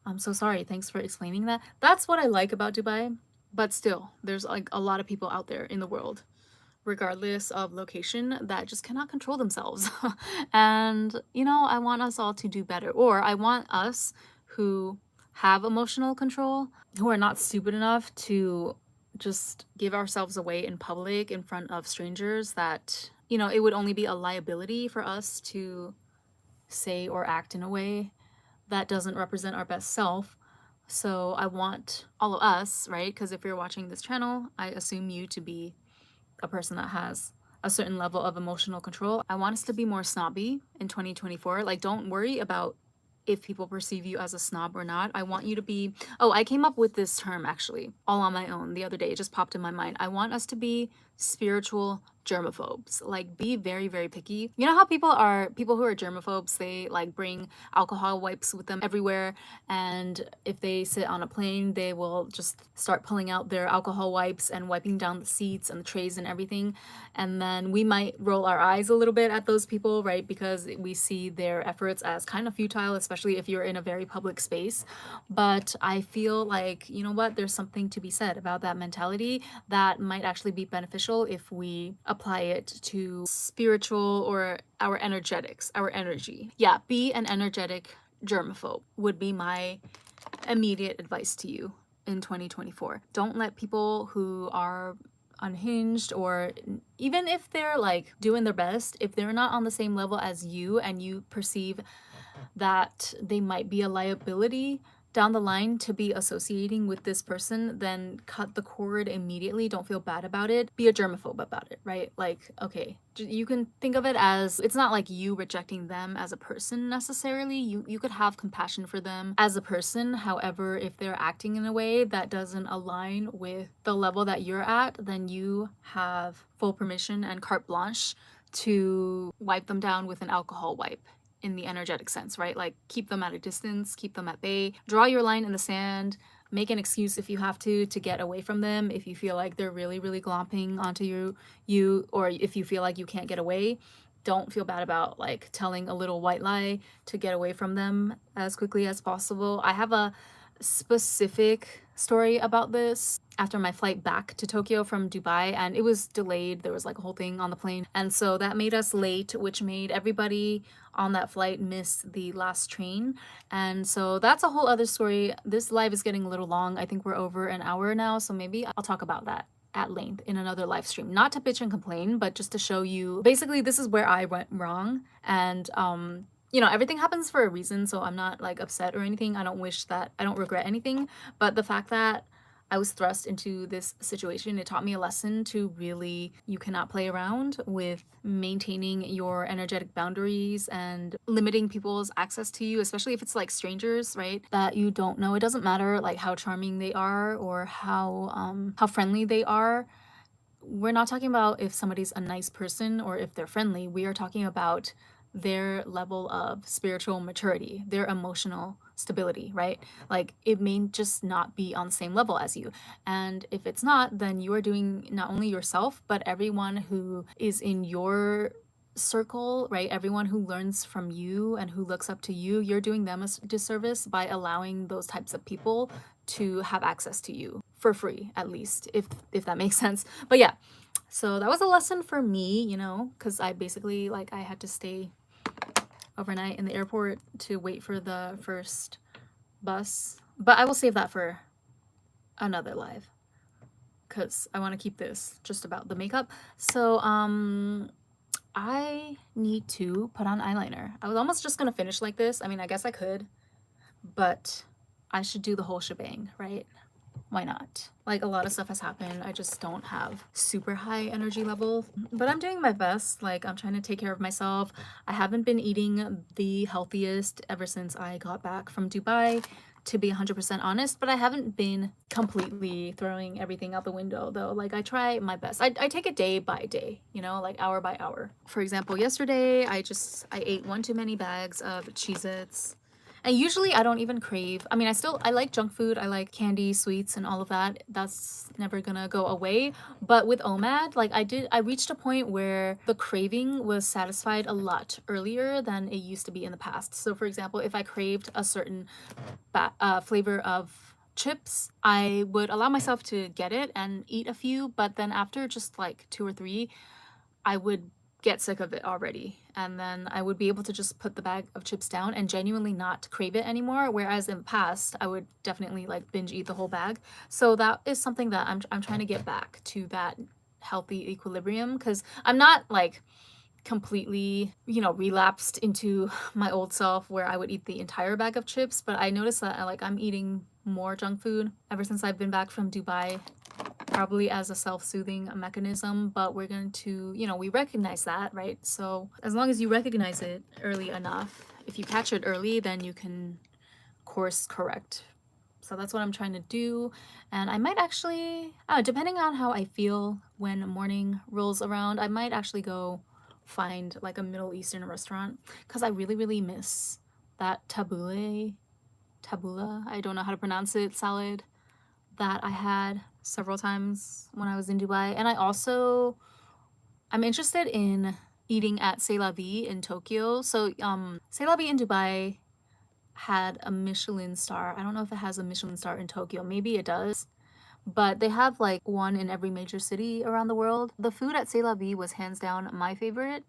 I'm so sorry, thanks for explaining that. That's what I like about Dubai. But still, there's like a lot of people out there in the world, regardless of location, that just cannot control themselves. And I want us all to do better, or I want us who have emotional control, who are not stupid enough to just give ourselves away in public in front of strangers that you know, it would only be a liability for us to say or act in a way that doesn't represent our best self. So I want all of us, right? Because if you're watching this channel, I assume you to be a person that has a certain level of emotional control. I want us to be more snobby in 2024. Like, don't worry about if people perceive you as a snob or not. I want you to be, oh, I came up with this term actually all on my own the other day. It just popped in my mind. I want us to be spiritual germaphobes. Like, be very, very picky. You know how people who are germaphobes, they like bring alcohol wipes with them everywhere, and if they sit on a plane, they will just start pulling out their alcohol wipes and wiping down the seats and the trays and everything. And then we might roll our eyes a little bit at those people, right? Because we see their efforts as kind of futile, especially if you're in a very public space. But I feel like, you know what, there's something to be said about that mentality that might actually be beneficial if we apply it to spiritual or our energetics, our energy. Yeah, be an energetic germaphobe would be my immediate advice to you in 2024. Don't let people who are unhinged, or even if they're like doing their best, if they're not on the same level as you and you perceive that they might be a liability down the line to be associating with this person, then cut the cord immediately. Don't feel bad about it. Be a germaphobe about it, right? Like, okay, you can think of it as, it's not like you rejecting them as a person necessarily. You could have compassion for them as a person. However, if they're acting in a way that doesn't align with the level that you're at, then you have full permission and carte blanche to wipe them down with an alcohol wipe, in the energetic sense, right? Like, keep them at a distance, keep them at bay, draw your line in the sand, make an excuse if you have to get away from them. If you feel like they're really, really glomping onto you, or if you feel like you can't get away, don't feel bad about like telling a little white lie to get away from them as quickly as possible. I have a specific story about this after my flight back to Tokyo from Dubai, and it was delayed. There was like a whole thing on the plane, and so that made us late, which made everybody on that flight miss the last train. And so that's a whole other story. This live is getting a little long. I think we're over an hour now, so maybe I'll talk about that at length in another live stream. Not to bitch and complain, but just to show you basically this is where I went wrong. And you know, everything happens for a reason, so I'm not like upset or anything. I don't regret anything, but the fact that I was thrust into this situation, it taught me a lesson to really, you cannot play around with maintaining your energetic boundaries and limiting people's access to you, especially if it's like strangers, right? That you don't know. It doesn't matter like how charming they are or how friendly they are. We're not talking about if somebody's a nice person or if they're friendly. We are talking about their level of spiritual maturity, their emotional stability, right? Like, it may just not be on the same level as you. And if it's not, then you are doing not only yourself, but everyone who is in your circle, right? Everyone who learns from you and who looks up to you, you're doing them a disservice by allowing those types of people to have access to you for free, at least, if that makes sense. But yeah, so that was a lesson for me, you know, because I basically, like, I had to stay overnight in the airport to wait for the first bus. But I will save that for another live because I want to keep this just about the makeup. So I need to put on eyeliner. I was almost just gonna finish like this. I mean, I guess I could, but I should do the whole shebang, right? Why not? Like, a lot of stuff has happened. I just don't have super high energy level, but I'm doing my best. Like, I'm trying to take care of myself. I haven't been eating the healthiest ever since I got back from Dubai, to be 100% honest, but I haven't been completely throwing everything out the window though. Like, I try my best. I take it day by day, you know, like hour by hour. For example, yesterday I ate one too many bags of Cheez-Its. And usually I don't even crave, I mean, I like junk food, I like candy, sweets, and all of that. That's never gonna go away. But with OMAD, like, I reached a point where the craving was satisfied a lot earlier than it used to be in the past. So for example, if I craved a certain flavor of chips, I would allow myself to get it and eat a few, but then after just like 2 or 3, I would get sick of it already, and then I would be able to just put the bag of chips down and genuinely not crave it anymore, whereas in the past I would definitely like binge eat the whole bag. So that is something that I'm trying to get back to, that healthy equilibrium, because I'm not like completely, you know, relapsed into my old self where I would eat the entire bag of chips, but I noticed that like I'm eating more junk food ever since I've been back from Dubai, probably as a self-soothing mechanism, but we're going to, you know, we recognize that, right? So as long as you recognize it early enough, if you catch it early, then you can course correct. So that's what I'm trying to do. And I might actually, depending on how I feel when morning rolls around, I might actually go find like a Middle Eastern restaurant, because I really, really miss that tabbouleh, I don't know how to pronounce it, salad that I had several times when I was in Dubai. And I'm interested in eating at C'est La Vie in Tokyo. So C'est La Vie in Dubai had a Michelin star. I don't know if it has a Michelin star in Tokyo. Maybe it does. But they have like one in every major city around the world. The food at C'est La Vie was hands down my favorite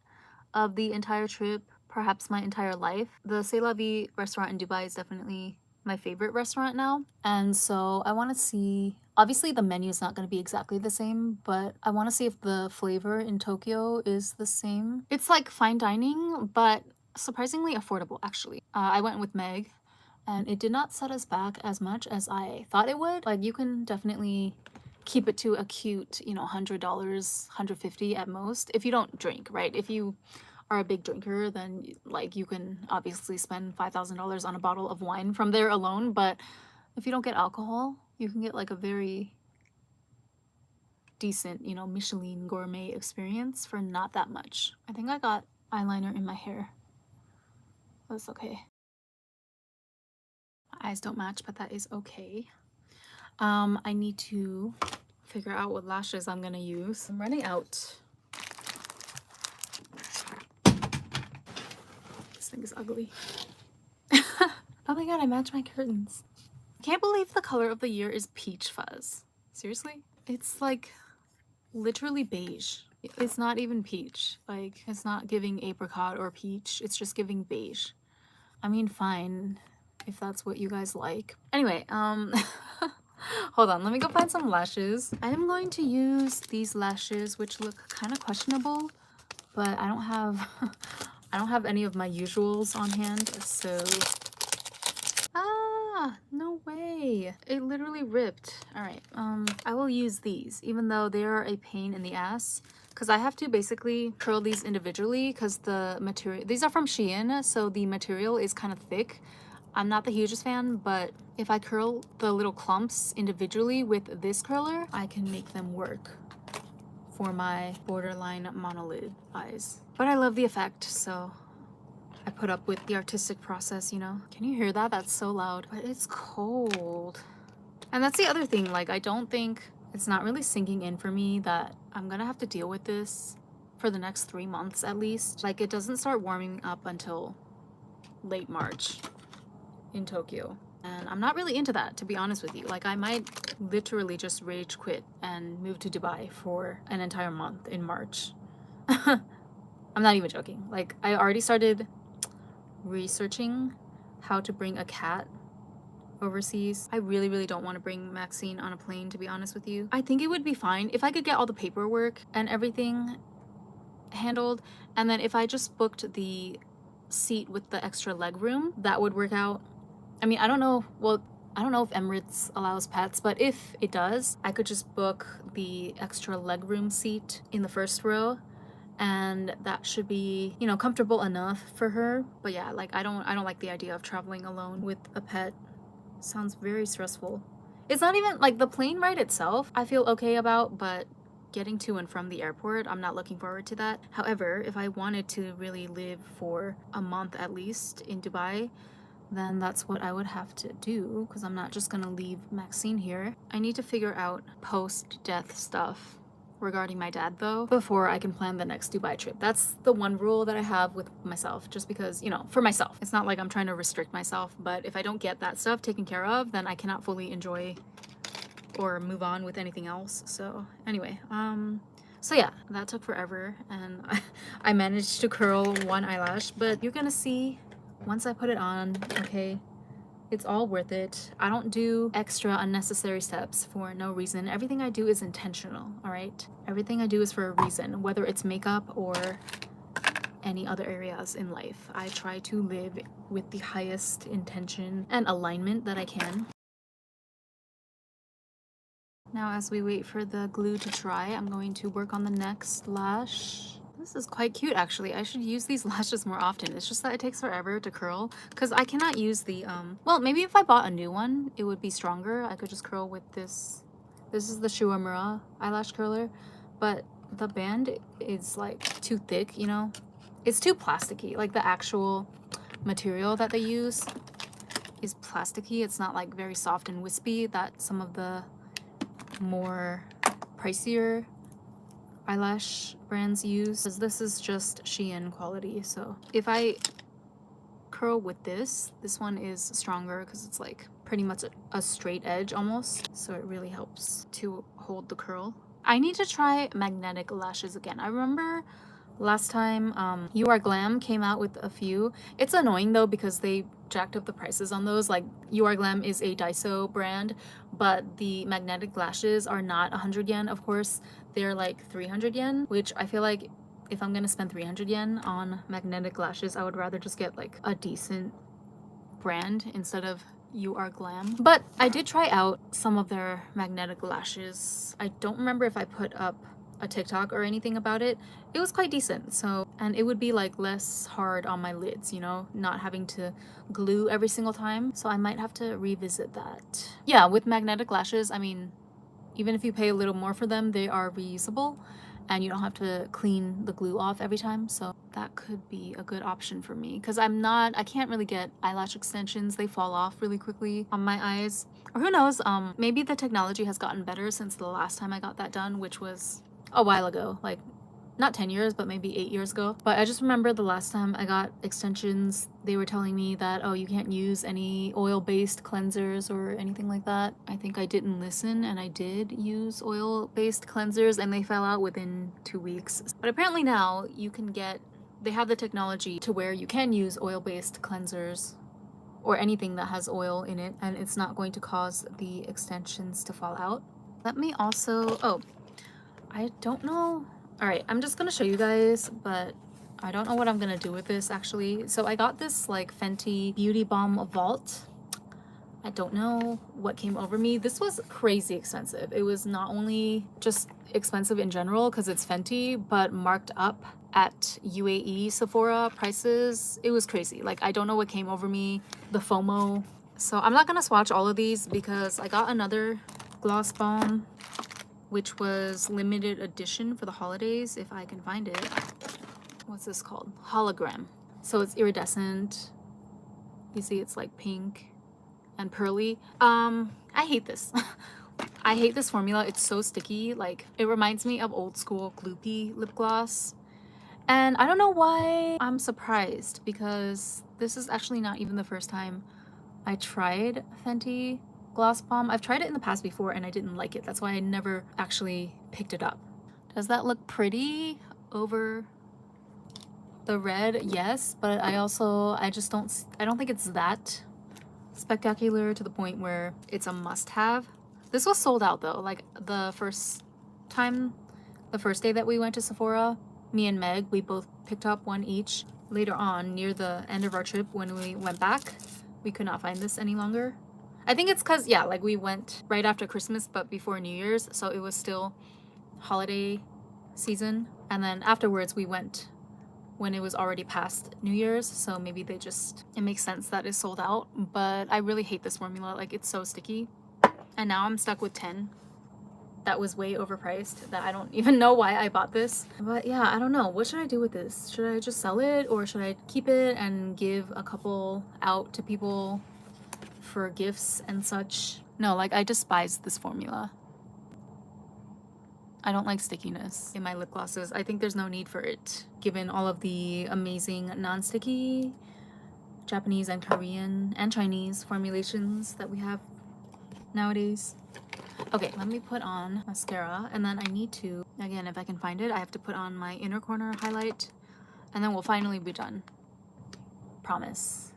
of the entire trip, perhaps my entire life. The C'est La Vie restaurant in Dubai is definitely my favorite restaurant now. And so I want to see, obviously the menu is not going to be exactly the same, but I want to see if the flavor in Tokyo is the same. It's like fine dining, but surprisingly affordable actually. I went with Meg and it did not set us back as much as I thought it would. Like you can definitely keep it to a cute, you know, $100, $150 at most if you don't drink, right? If you are a big drinker, then like you can obviously spend $5,000 on a bottle of wine from there alone. But if you don't get alcohol, you can get like a very decent, you know, Michelin gourmet experience for not that much. I think I got eyeliner in my hair. That's okay. My eyes don't match, but that is okay. I need to figure out what lashes I'm gonna use. I'm running out. This thing is ugly. Oh my god, I match my curtains. I can't believe the color of the year is peach fuzz. Seriously? It's like literally beige. It's not even peach. Like, it's not giving apricot or peach. It's just giving beige. I mean, fine, if that's what you guys like. Anyway, hold on, let me go find some lashes. I am going to use these lashes, which look kind of questionable, but I don't have I don't have any of my usuals on hand, so no way, it literally ripped. All right, I will use these even though they are a pain in the ass, because I have to basically curl these individually because the material, these are from Shein, so the material is kind of thick. I'm not the hugest fan, but if I curl the little clumps individually with this curler, I can make them work for my borderline monolid eyes. But I love the effect, so I put up with the artistic process, you know? Can you hear that? That's so loud. But it's cold. And that's the other thing, like I don't think, it's not really sinking in for me that I'm gonna have to deal with this for the next 3 months at least. Like it doesn't start warming up until late March in Tokyo. And I'm not really into that, to be honest with you. Like I might literally just rage quit and move to Dubai for an entire month in March. I'm not even joking. Like I already started researching how to bring a cat overseas. I really, really don't want to bring Maxine on a plane, to be honest with you. I think it would be fine if I could get all the paperwork and everything handled, and then if I just booked the seat with the extra leg room, that would work out. I mean, I don't know, well, I don't know if Emirates allows pets, but if it does, I could just book the extra legroom seat in the first row, and that should be, you know, comfortable enough for her. But yeah, like I don't like the idea of traveling alone with a pet. Sounds very stressful. It's not even like the plane ride itself I feel okay about, but getting to and from the airport, I'm not looking forward to that. However, if I wanted to really live for a month at least in Dubai, then that's what I would have to do, because I'm not just gonna leave Maxine here. I need to figure out post-death stuff regarding my dad though before I can plan the next Dubai trip. That's the one rule that I have with myself, just because, you know, for myself. It's not like I'm trying to restrict myself, but if I don't get that stuff taken care of, then I cannot fully enjoy or move on with anything else. So anyway, so yeah, that took forever, and I managed to curl one eyelash, but you're gonna see once I put it on, okay? It's all worth it. I don't do extra unnecessary steps for no reason. Everything I do is intentional, all right? Everything I do is for a reason, whether it's makeup or any other areas in life. I try to live with the highest intention and alignment that I can. Now, as we wait for the glue to dry, I'm going to work on the next lash. This is quite cute, actually. I should use these lashes more often. It's just that it takes forever to curl because I cannot use the, well, maybe if I bought a new one, it would be stronger. I could just curl with this. This is the Shuamura eyelash curler, but the band is like too thick, you know? It's too plasticky. Like the actual material that they use is plasticky. It's not like very soft and wispy that some of the more pricier eyelash brands use, because this is just Shein quality. So if I curl with this one is stronger because it's like pretty much a straight edge almost, so it really helps to hold the curl. I need to try magnetic lashes again. I remember last time You Are Glam came out with a few. It's annoying though because they jacked up the prices on those. Like You Are Glam is a Daiso brand, but the magnetic lashes are not 100 yen, of course. They're like 300 yen, which I feel like if I'm gonna spend 300 yen on magnetic lashes, I would rather just get like a decent brand instead of You Are Glam. But I did try out some of their magnetic lashes. I don't remember if I put up a TikTok or anything about it. It was quite decent. So, and it would be like less hard on my lids, you know, not having to glue every single time. So I might have to revisit that. Yeah, with magnetic lashes, I mean, even if you pay a little more for them, they are reusable and you don't have to clean the glue off every time. So that could be a good option for me because I can't really get eyelash extensions. They fall off really quickly on my eyes. Or who knows, maybe the technology has gotten better since the last time I got that done, which was a while ago, like not 10 years, but maybe 8 years ago. But I just remember the last time I got extensions, they were telling me that, oh, you can't use any oil-based cleansers or anything like that. I think I didn't listen and I did use oil-based cleansers and they fell out within 2 weeks. But apparently now they have the technology to where you can use oil-based cleansers or anything that has oil in it and it's not going to cause the extensions to fall out. Let me also, oh, I don't know. All right, I'm just gonna show you guys, but I don't know what I'm gonna do with this actually. So I got this like Fenty Beauty Balm Vault. I don't know what came over me. This was crazy expensive. It was not only just expensive in general because it's Fenty, but marked up at UAE Sephora prices. It was crazy. Like I don't know what came over me, the FOMO. So I'm not gonna swatch all of these because I got another gloss balm which was limited edition for the holidays, if I can find it. What's this called? Hologram. So it's iridescent. You see it's like pink and pearly. I hate this. I hate this formula. It's so sticky. Like it reminds me of old school gloopy lip gloss. And I don't know why I'm surprised because this is actually not even the first time I tried Fenty gloss balm. I've tried it in the past before and I didn't like it. That's why I never actually picked it up. Does that look pretty over the red? Yes, but I don't think it's that spectacular to the point where it's a must-have. This was sold out though. Like the first day that we went to Sephora, me and Meg, we both picked up one each. Later on, near the end of our trip when we went back, we could not find this any longer. I think it's because, yeah, like we went right after Christmas, but before New Year's, so it was still holiday season. And then afterwards, we went when it was already past New Year's, so maybe it makes sense that it's sold out. But I really hate this formula, like it's so sticky. And now I'm stuck with 10. That was way overpriced, that I don't even know why I bought this. But yeah, I don't know. What should I do with this? Should I just sell it or should I keep it and give a couple out to people for gifts and such? No, like I despise this formula. I don't like stickiness in my lip glosses. I think there's no need for it, given all of the amazing non-sticky Japanese and Korean and Chinese formulations that we have nowadays. Okay, let me put on mascara and then I need to, again, if I can find it, I have to put on my inner corner highlight and then we'll finally be done. Promise.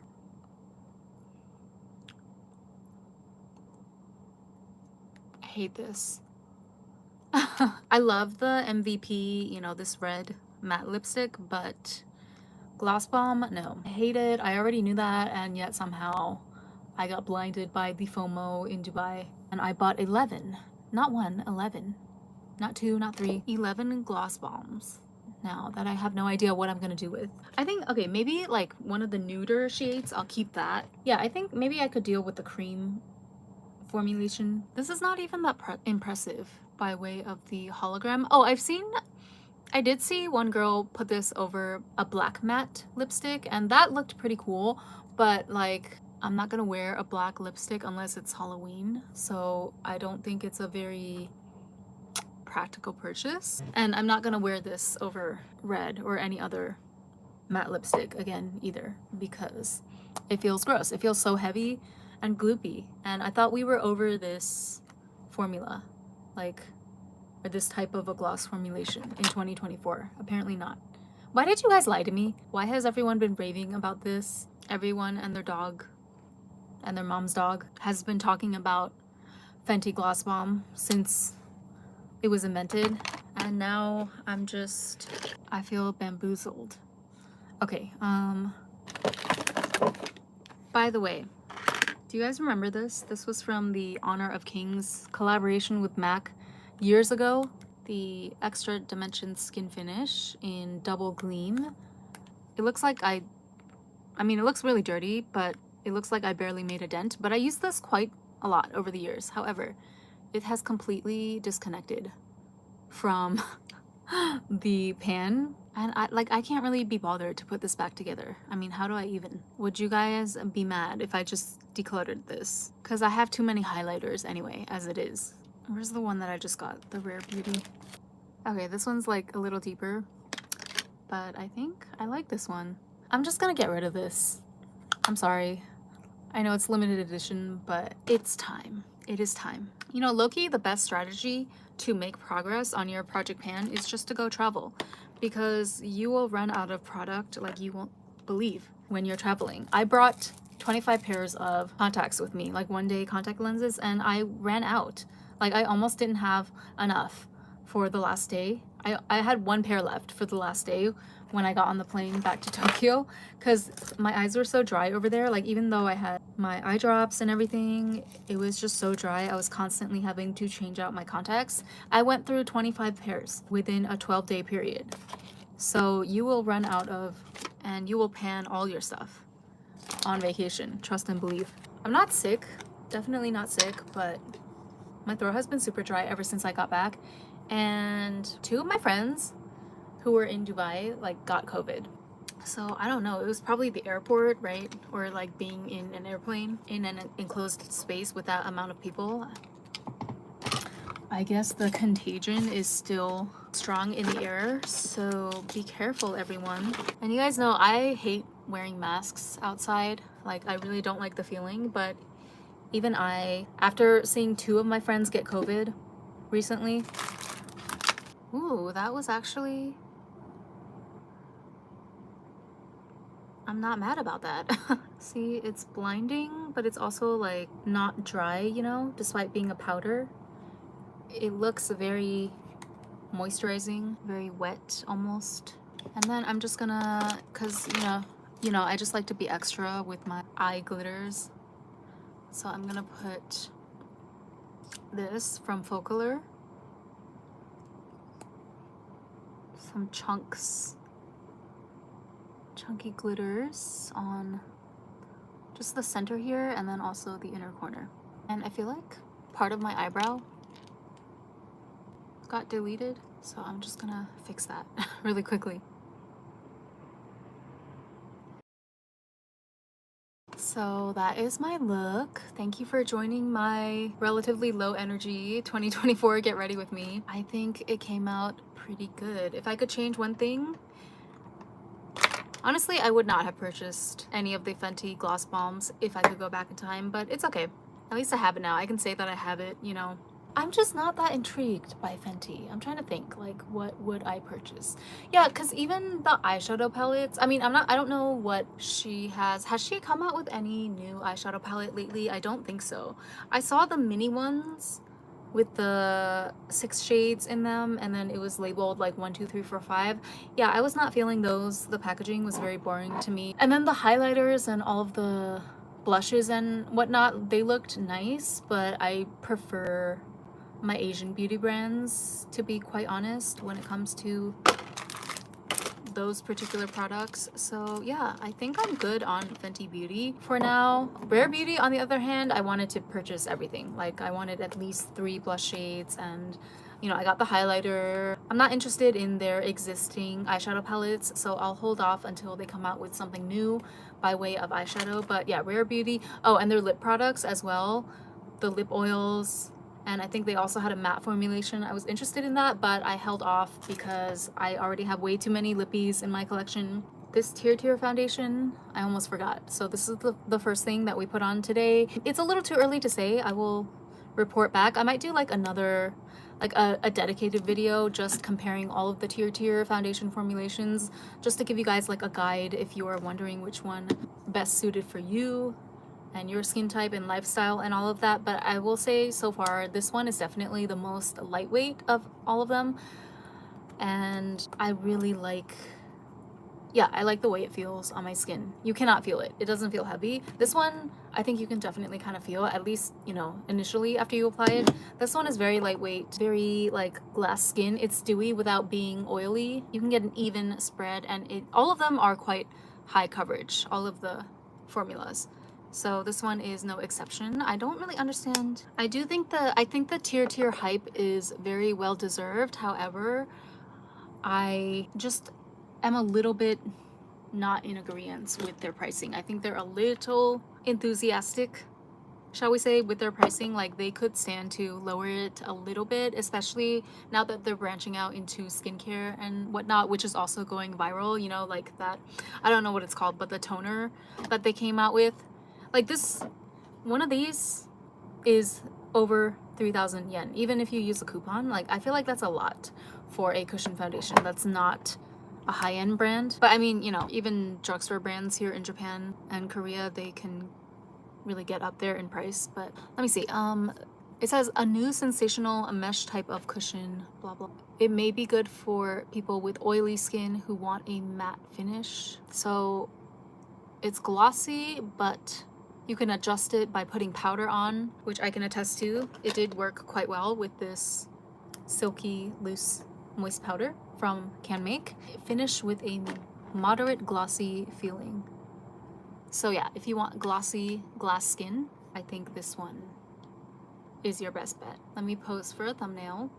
hate this. I love the MVP, you know, this red matte lipstick, but Gloss Bomb, no. I hate it. I already knew that, and yet somehow I got blinded by the FOMO in Dubai. And I bought 11. Not one, 11. Not two, not three. 11 gloss bombs. Now that I have no idea what I'm gonna do with. I think, okay, maybe like one of the nuder shades, I'll keep that. Yeah, I think maybe I could deal with the cream formulation. This is not even that impressive by way of the hologram. Oh, I did see one girl put this over a black matte lipstick, and that looked pretty cool, but like, I'm not gonna wear a black lipstick unless it's Halloween, so I don't think it's a very practical purchase. And I'm not gonna wear this over red or any other matte lipstick again either, because it feels gross. It feels so heavy and gloopy, and I thought we were over this formula, like, or this type of a gloss formulation in 2024. Apparently not. Why did you guys lie to me? Why has everyone been raving about this? Everyone and their dog and their mom's dog has been talking about Fenty Gloss Bomb since it was invented, and now I feel bamboozled. Okay, by the way, do you guys remember this? This was from the Honor of Kings collaboration with MAC years ago. The Extra Dimension Skin Finish in Double Gleam. It looks like I mean, it looks really dirty, but it looks like I barely made a dent. But I used this quite a lot over the years. However, it has completely disconnected from the pan, and I can't really be bothered to put this back together. I mean, how do I even? Would you guys be mad if I just decluttered this? Because I have too many highlighters anyway, as it is. Where's the one that I just got? The Rare Beauty. Okay, this one's like a little deeper, but I think I like this one. I'm just gonna get rid of this. I'm sorry. I know it's limited edition, but it's time. It is time. You know, low-key, the best strategy to make progress on your project pan is just to go travel, because you will run out of product like you won't believe when you're traveling. I brought 25 pairs of contacts with me, like one-day contact lenses, and I ran out. Like, I almost didn't have enough for the last day. I had one pair left for the last day when I got on the plane back to Tokyo, because my eyes were so dry over there. Like, even though I had my eye drops and everything, it was just so dry. I was constantly having to change out my contacts. I went through 25 pairs within a 12-day period. So you will run out of, and you will pan all your stuff on vacation. Trust and believe. I'm not sick, definitely not sick, but my throat has been super dry ever since I got back. And two of my friends who were in Dubai like got COVID. So I don't know, it was probably the airport, right? Or like being in an airplane in an enclosed space with that amount of people. I guess the contagion is still strong in the air, so be careful, everyone. And you guys know I hate wearing masks outside. Like, I really don't like the feeling, but even I, after seeing two of my friends get COVID recently. Ooh, that was actually, I'm not mad about that. See, it's blinding, but it's also like not dry, you know, despite being a powder. It looks very moisturizing, very wet almost. And then I'm just gonna, cause you know, I just like to be extra with my eye glitters. So I'm gonna put this from Focaler. Some chunky glitters on just the center here, and then also the inner corner. And I feel like part of my eyebrow got deleted, so I'm just gonna fix that really quickly. So that is my look. Thank you for joining my relatively low energy 2024 get ready with me. I think it came out pretty good. If I could change one thing, honestly, I would not have purchased any of the Fenty gloss bombs if I could go back in time, but it's okay. At least I have it now. I can say that I have it, you know. I'm just not that intrigued by Fenty. I'm trying to think, like, what would I purchase? Yeah, because even the eyeshadow palettes, I mean, I don't know what she has. Has she come out with any new eyeshadow palette lately? I don't think so. I saw the mini ones with the 6 shades in them, and then it was labeled like 1, 2, 3, 4, 5. Yeah, I was not feeling those. The packaging was very boring to me. And then the highlighters and all of the blushes and whatnot, they looked nice, but I prefer my Asian beauty brands, to be quite honest, when it comes to those particular products. So yeah, I think I'm good on Fenty Beauty for now. Rare Beauty, on the other hand, I wanted to purchase everything. Like, I wanted at least 3 blush shades, and you know, I got the highlighter. I'm not interested in their existing eyeshadow palettes, so I'll hold off until they come out with something new by way of eyeshadow. But yeah, Rare Beauty. Oh, and their lip products as well, the lip oils, and I think they also had a matte formulation. I was interested in that, but I held off because I already have way too many lippies in my collection. This Tirtir foundation, I almost forgot. So this is the first thing that we put on today. It's a little too early to say. I will report back. I might do like another, like a dedicated video just comparing all of the Tirtir foundation formulations, just to give you guys like a guide if you are wondering which one best suited for you and your skin type and lifestyle and all of that. But I will say, so far, this one is definitely the most lightweight of all of them, and I really like, yeah, I like the way it feels on my skin. You cannot feel it. It doesn't feel heavy. This one, I think you can definitely kind of feel, at least, you know, initially after you apply it. This one is very lightweight, very like glass skin. It's dewy without being oily. You can get an even spread, and all of them are quite high coverage, all of the formulas. So this one is no exception. I don't really understand. I think the Tirtir hype is very well deserved. However, I just am a little bit not in agreement with their pricing. I think they're a little enthusiastic, shall we say, with their pricing. Like, they could stand to lower it a little bit, especially now that they're branching out into skincare and whatnot, which is also going viral, you know, like that, I don't know what it's called, but the toner that they came out with. Like, this, one of these is over 3,000 yen. Even if you use a coupon, like, I feel like that's a lot for a cushion foundation. That's not a high-end brand. But I mean, you know, even drugstore brands here in Japan and Korea, they can really get up there in price. But let me see. It says a new sensational mesh type of cushion, blah blah. It may be good for people with oily skin who want a matte finish. So it's glossy, but you can adjust it by putting powder on, which I can attest to. It did work quite well with this silky loose moist powder from Canmake. Finish with a moderate glossy feeling. So yeah, if you want glossy glass skin, I think this one is your best bet. Let me pose for a thumbnail.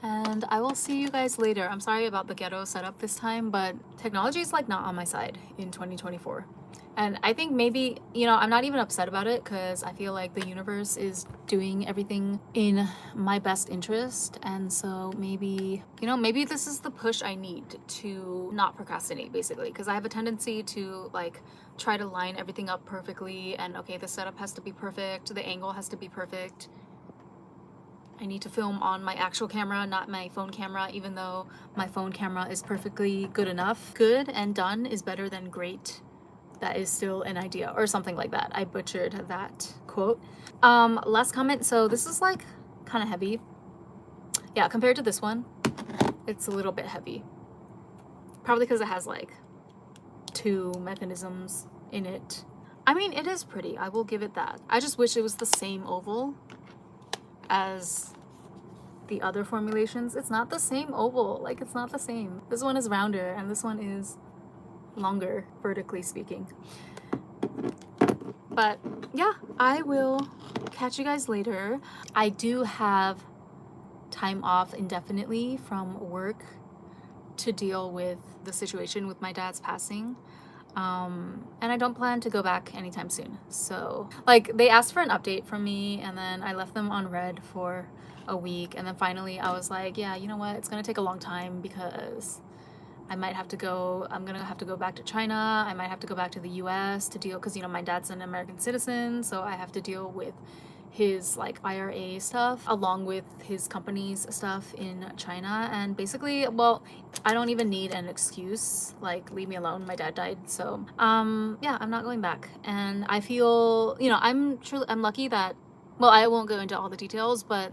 And I will see you guys later. I'm sorry about the ghetto setup this time, but technology is like not on my side in 2024. And I think maybe, you know, I'm not even upset about it because I feel like the universe is doing everything in my best interest. And so maybe, you know, maybe this is the push I need to not procrastinate, basically, because I have a tendency to like try to line everything up perfectly. And okay, the setup has to be perfect, the angle has to be perfect. I need to film on my actual camera, not my phone camera, even though my phone camera is perfectly good enough. Good and done is better than great. That is still an idea, or something like that. I butchered that quote. Last comment. So this is like kind of heavy. Yeah, compared to this one, it's a little bit heavy. Probably because it has like 2 mechanisms in it. I mean, it is pretty. I will give it that. I just wish it was the same oval as the other formulations. It's not the same oval. Like, it's not the same. This one is rounder and this one is longer, vertically speaking. But yeah, I will catch you guys later. I do have time off indefinitely from work to deal with the situation with my dad's passing. And I don't plan to go back anytime soon. So like, they asked for an update from me and then I left them on red for a week, and then finally I was like, yeah, you know what, it's gonna take a long time because I might have to go, I'm gonna have to go back to China. I might have to go back to the US to deal, because you know, my dad's an American citizen, so I have to deal with his like IRA stuff along with his company's stuff in China. And basically, well, I don't even need an excuse, like, leave me alone, my dad died. So yeah, I'm not going back. And I feel, you know, I'm lucky that, well, I won't go into all the details, but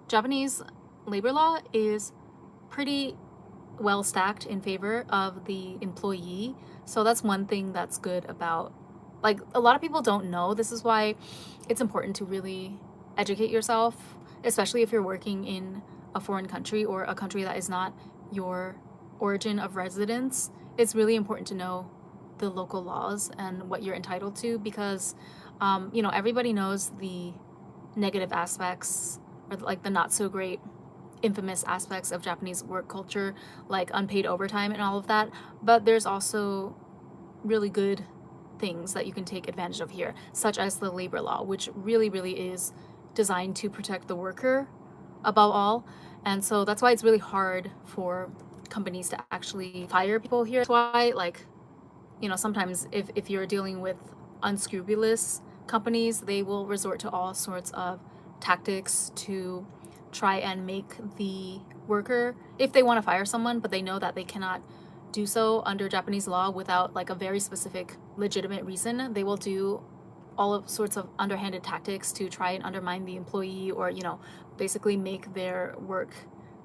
Japanese labor law is pretty well stacked in favor of the employee. So that's one thing that's good about, like, a lot of people don't know. This is why it's important to really educate yourself, especially if you're working in a foreign country or a country that is not your origin of residence. It's really important to know the local laws and what you're entitled to, because you know, everybody knows the negative aspects, or like the not so great infamous aspects of Japanese work culture, like unpaid overtime and all of that, but there's also really good things that you can take advantage of here, such as the labor law, which really is designed to protect the worker above all. And so that's why it's really hard for companies to actually fire people here. That's why, like, you know, sometimes if you're dealing with unscrupulous companies, they will resort to all sorts of tactics to try and make the worker, if they want to fire someone but they know that they cannot do so under Japanese law without like a very specific legitimate reason, they will do all of sorts of underhanded tactics to try and undermine the employee, or, you know, basically make their work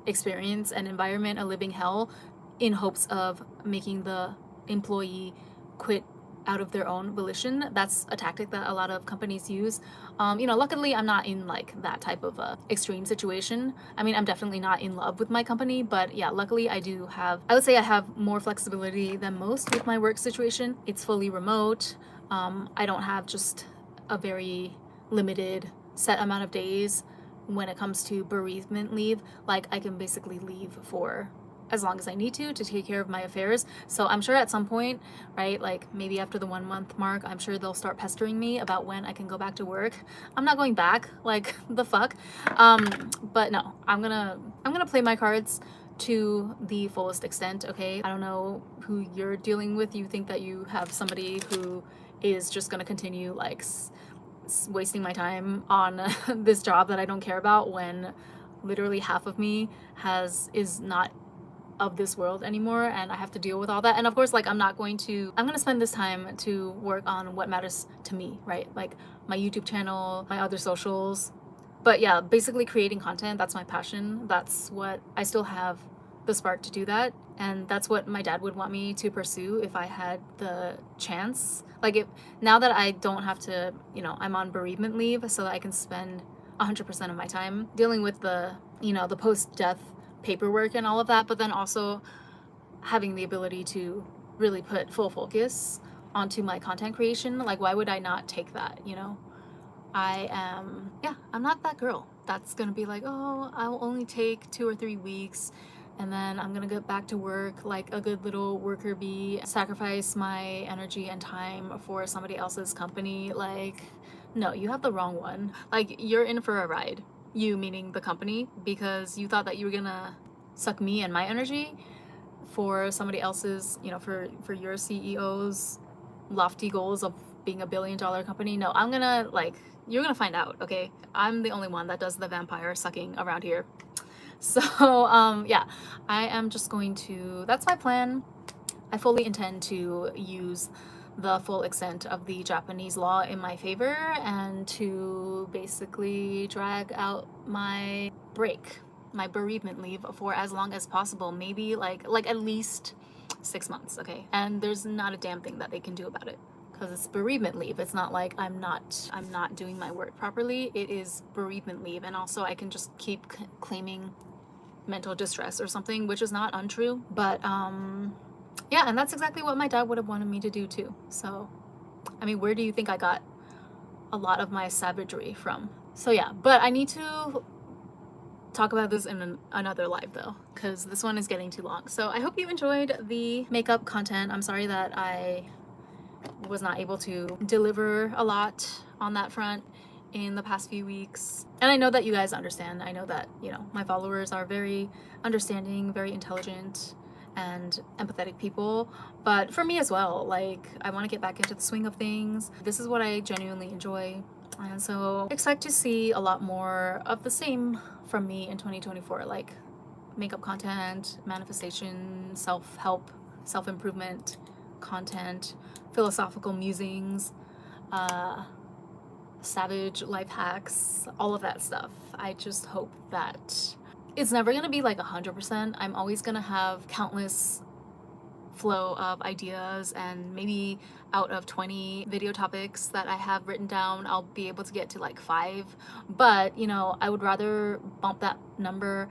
experience and environment a living hell, in hopes of making the employee quit out of their own volition. That's a tactic that a lot of companies use. You know, luckily I'm not in like that type of extreme situation. I mean, I'm definitely not in love with my company, but yeah, luckily I do have, I would say I have more flexibility than most with my work situation. It's fully remote. I don't have just a very limited set amount of days when it comes to bereavement leave. Like, I can basically leave for as long as I need to take care of my affairs. So I'm sure at some point, right, like maybe after the 1 month mark, I'm sure they'll start pestering me about when I can go back to work. I'm not going back, like, the fuck. But no, I'm gonna play my cards to the fullest extent, okay? I don't know who you're dealing with. You think that you have somebody who is just gonna continue like wasting my time on this job that I don't care about, when literally half of me is not of this world anymore, and I have to deal with all that. And of course, like, I'm gonna spend this time to work on what matters to me, right? Like my YouTube channel, my other socials. But yeah, basically creating content, that's my passion. That's what I still have the spark to do that, and that's what my dad would want me to pursue if I had the chance. Like, if now that I don't have to, you know, I'm on bereavement leave, so that I can spend 100% of my time dealing with the, you know, the post-death paperwork and all of that, but then also having the ability to really put full focus onto my content creation. Like, why would I not take that, you know? I'm not that girl that's gonna be like, oh, I'll only take 2 or 3 weeks and then I'm gonna get back to work like a good little worker bee, sacrifice my energy and time for somebody else's company. Like, no, you have the wrong one. Like, you're in for a ride. You meaning the company, because you thought that you were gonna suck me and my energy for somebody else's, you know, for your CEO's lofty goals of being $1 billion company. No, I'm gonna, like, you're gonna find out, okay? I'm the only one that does the vampire sucking around here. So yeah, I am just going to, that's my plan. I fully intend to use the full extent of the Japanese law in my favor, and to basically drag out my my bereavement leave for as long as possible. Maybe like at least 6 months, okay? And there's not a damn thing that they can do about it, because it's bereavement leave. It's not like I'm not doing my work properly. It is bereavement leave, and also I can just keep claiming mental distress or something, which is not untrue. But yeah, and that's exactly what my dad would have wanted me to do too. So I mean, where do you think I got a lot of my savagery from? So yeah, but I need to talk about this in another live though, because this one is getting too long. So I hope you enjoyed the makeup content. I'm sorry that I was not able to deliver a lot on that front in the past few weeks. And I know that you guys understand. I know that, you know, my followers are very understanding, very intelligent and empathetic people. But for me as well, like, I want to get back into the swing of things. This is what I genuinely enjoy. And so expect to see a lot more of the same from me in 2024, like makeup content, manifestation, self-help, self-improvement content, philosophical musings, savage life hacks, all of that stuff. I just hope that it's never gonna be like 100%. I'm always gonna have countless flow of ideas, and maybe out of 20 video topics that I have written down, I'll be able to get to like 5. But you know, I would rather bump that number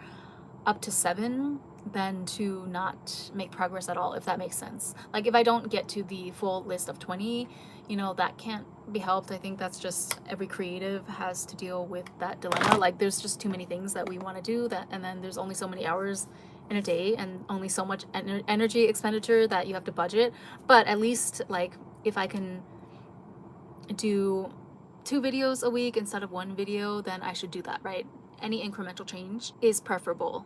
up to 7 than to not make progress at all, if that makes sense. Like if I don't get to the full list of 20, you know, that can't be helped. I think that's just every creative has to deal with that dilemma. Like there's just too many things that we want to do, that, and then there's only so many hours in a day and only so much energy expenditure that you have to budget. But at least like if I can do 2 videos a week instead of 1 video, then I should do that, right? Any incremental change is preferable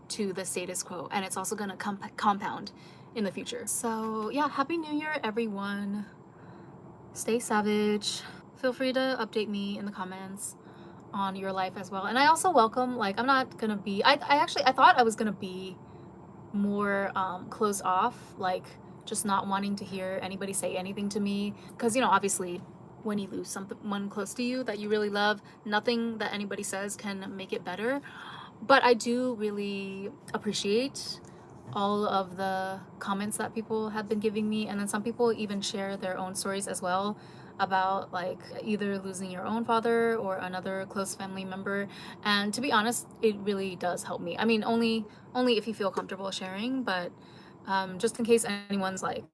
to the status quo, and it's also gonna compound in the future. So yeah, happy new year everyone. Stay savage. Feel free to update me in the comments on your life as well. And I also welcome, like, I'm not gonna be, I thought I was gonna be more closed off, like just not wanting to hear anybody say anything to me, because you know, obviously when you lose someone close to you that you really love, nothing that anybody says can make it better. But I do really appreciate all of the comments that people have been giving me, and then some people even share their own stories as well about like either losing your own father or another close family member. And to be honest, it really does help me. I mean, only if you feel comfortable sharing, but just in case anyone's like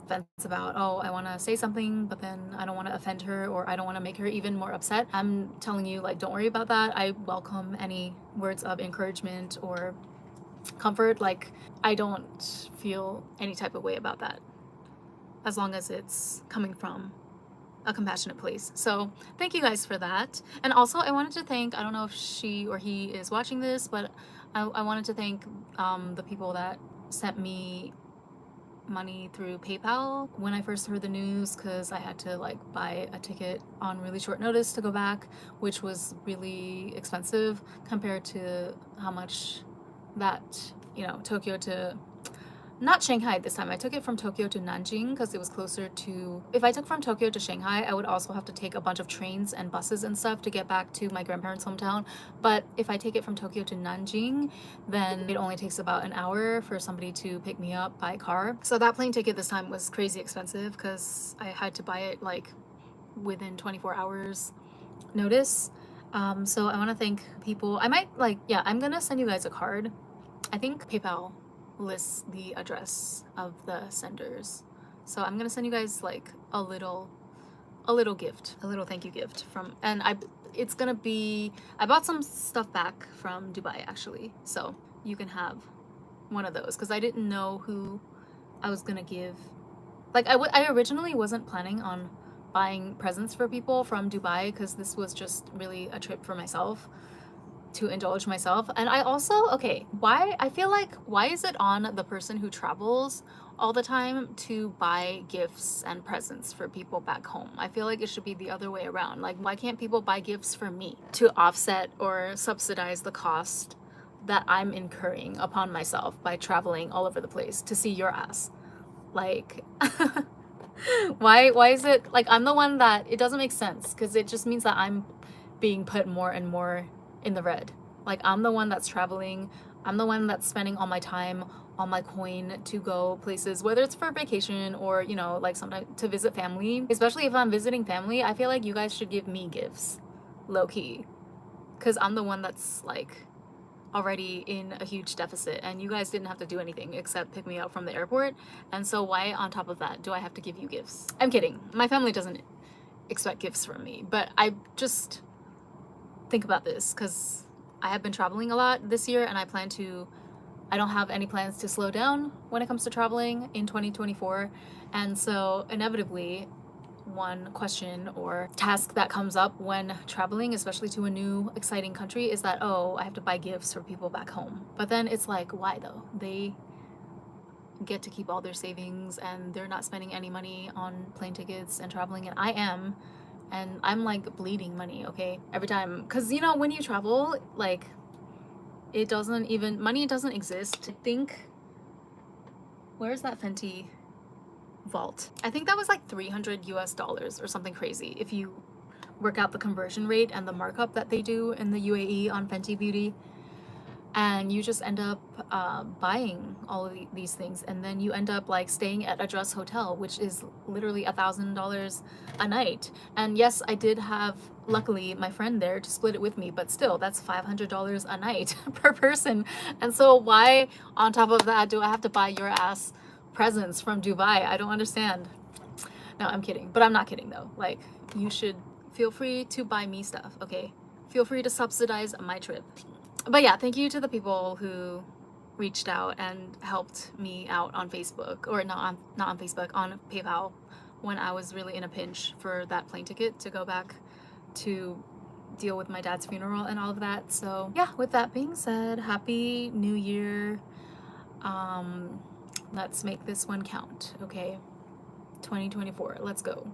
fence about, oh, I want to say something but then I don't want to offend her, or I don't want to make her even more upset, I'm telling you, like, don't worry about that. I welcome any words of encouragement or comfort. Like, I don't feel any type of way about that as long as it's coming from a compassionate place. So thank you guys for that. And also I wanted to thank, I don't know if she or he is watching this, but I wanted to thank the people that sent me money through PayPal when I first heard the news, because I had to like buy a ticket on really short notice to go back, which was really expensive compared to how much that, you know, Tokyo to, not Shanghai this time. I took it from Tokyo to Nanjing because it was closer to, if I took from Tokyo to Shanghai, I would also have to take a bunch of trains and buses and stuff to get back to my grandparents' hometown. But if I take it from Tokyo to Nanjing, then it only takes about an hour for somebody to pick me up by car. So that plane ticket this time was crazy expensive because I had to buy it like within 24 hours notice. So I want to thank people. I might like, yeah, I'm gonna send you guys a card. I think PayPal lists the address of the senders, so I'm gonna send you guys like a little gift, a little thank you gift from, and it's gonna be, I bought some stuff back from Dubai actually, so you can have one of those because I didn't know who I was gonna give. Like I originally wasn't planning on buying presents for people from Dubai because this was just really a trip for myself, to indulge myself. And I also, okay, why, I feel like, why is it on the person who travels all the time to buy gifts and presents for people back home? I feel like it should be the other way around. Like, why can't people buy gifts for me to offset or subsidize the cost that I'm incurring upon myself by traveling all over the place to see your ass? Like, why is it like I'm the one that, it doesn't make sense, because it just means that I'm being put more and more in the red. Like, I'm the one that's traveling, I'm the one that's spending all my time, all my coin to go places, whether it's for vacation or, you know, like sometimes to visit family. Especially if I'm visiting family, I feel like you guys should give me gifts, low-key, because I'm the one that's like already in a huge deficit, and you guys didn't have to do anything except pick me up from the airport. And so why on top of that do I have to give you gifts? I'm kidding, my family doesn't expect gifts from me, but I just think about this because I have been traveling a lot this year, and I don't have any plans to slow down when it comes to traveling in 2024. And so inevitably, one question or task that comes up when traveling, especially to a new exciting country, is that, oh, I have to buy gifts for people back home. But then it's like, why though? They get to keep all their savings and they're not spending any money on plane tickets and traveling, and I am. And I'm like bleeding money, okay, every time, because you know, when you travel, like, it doesn't even, money doesn't exist. I think, where's that Fenty vault? I think that was like $300 US or something crazy if you work out the conversion rate and the markup that they do in the UAE on Fenty Beauty, and you just end up buying all of these things, and then you end up like staying at a dress hotel, which is literally $1,000 a night. And yes, I did have, luckily, my friend there to split it with me, but still, that's $500 a night per person. And so why, on top of that, do I have to buy your ass presents from Dubai? I don't understand. No, I'm kidding, but I'm not kidding though. Like, you should feel free to buy me stuff, okay? Feel free to subsidize my trip. But yeah, thank you to the people who reached out and helped me out on Facebook, or not on Facebook, on PayPal, when I was really in a pinch for that plane ticket to go back to deal with my dad's funeral and all of that. So yeah, with that being said, Happy New Year. Let's make this one count, okay? 2024, let's go.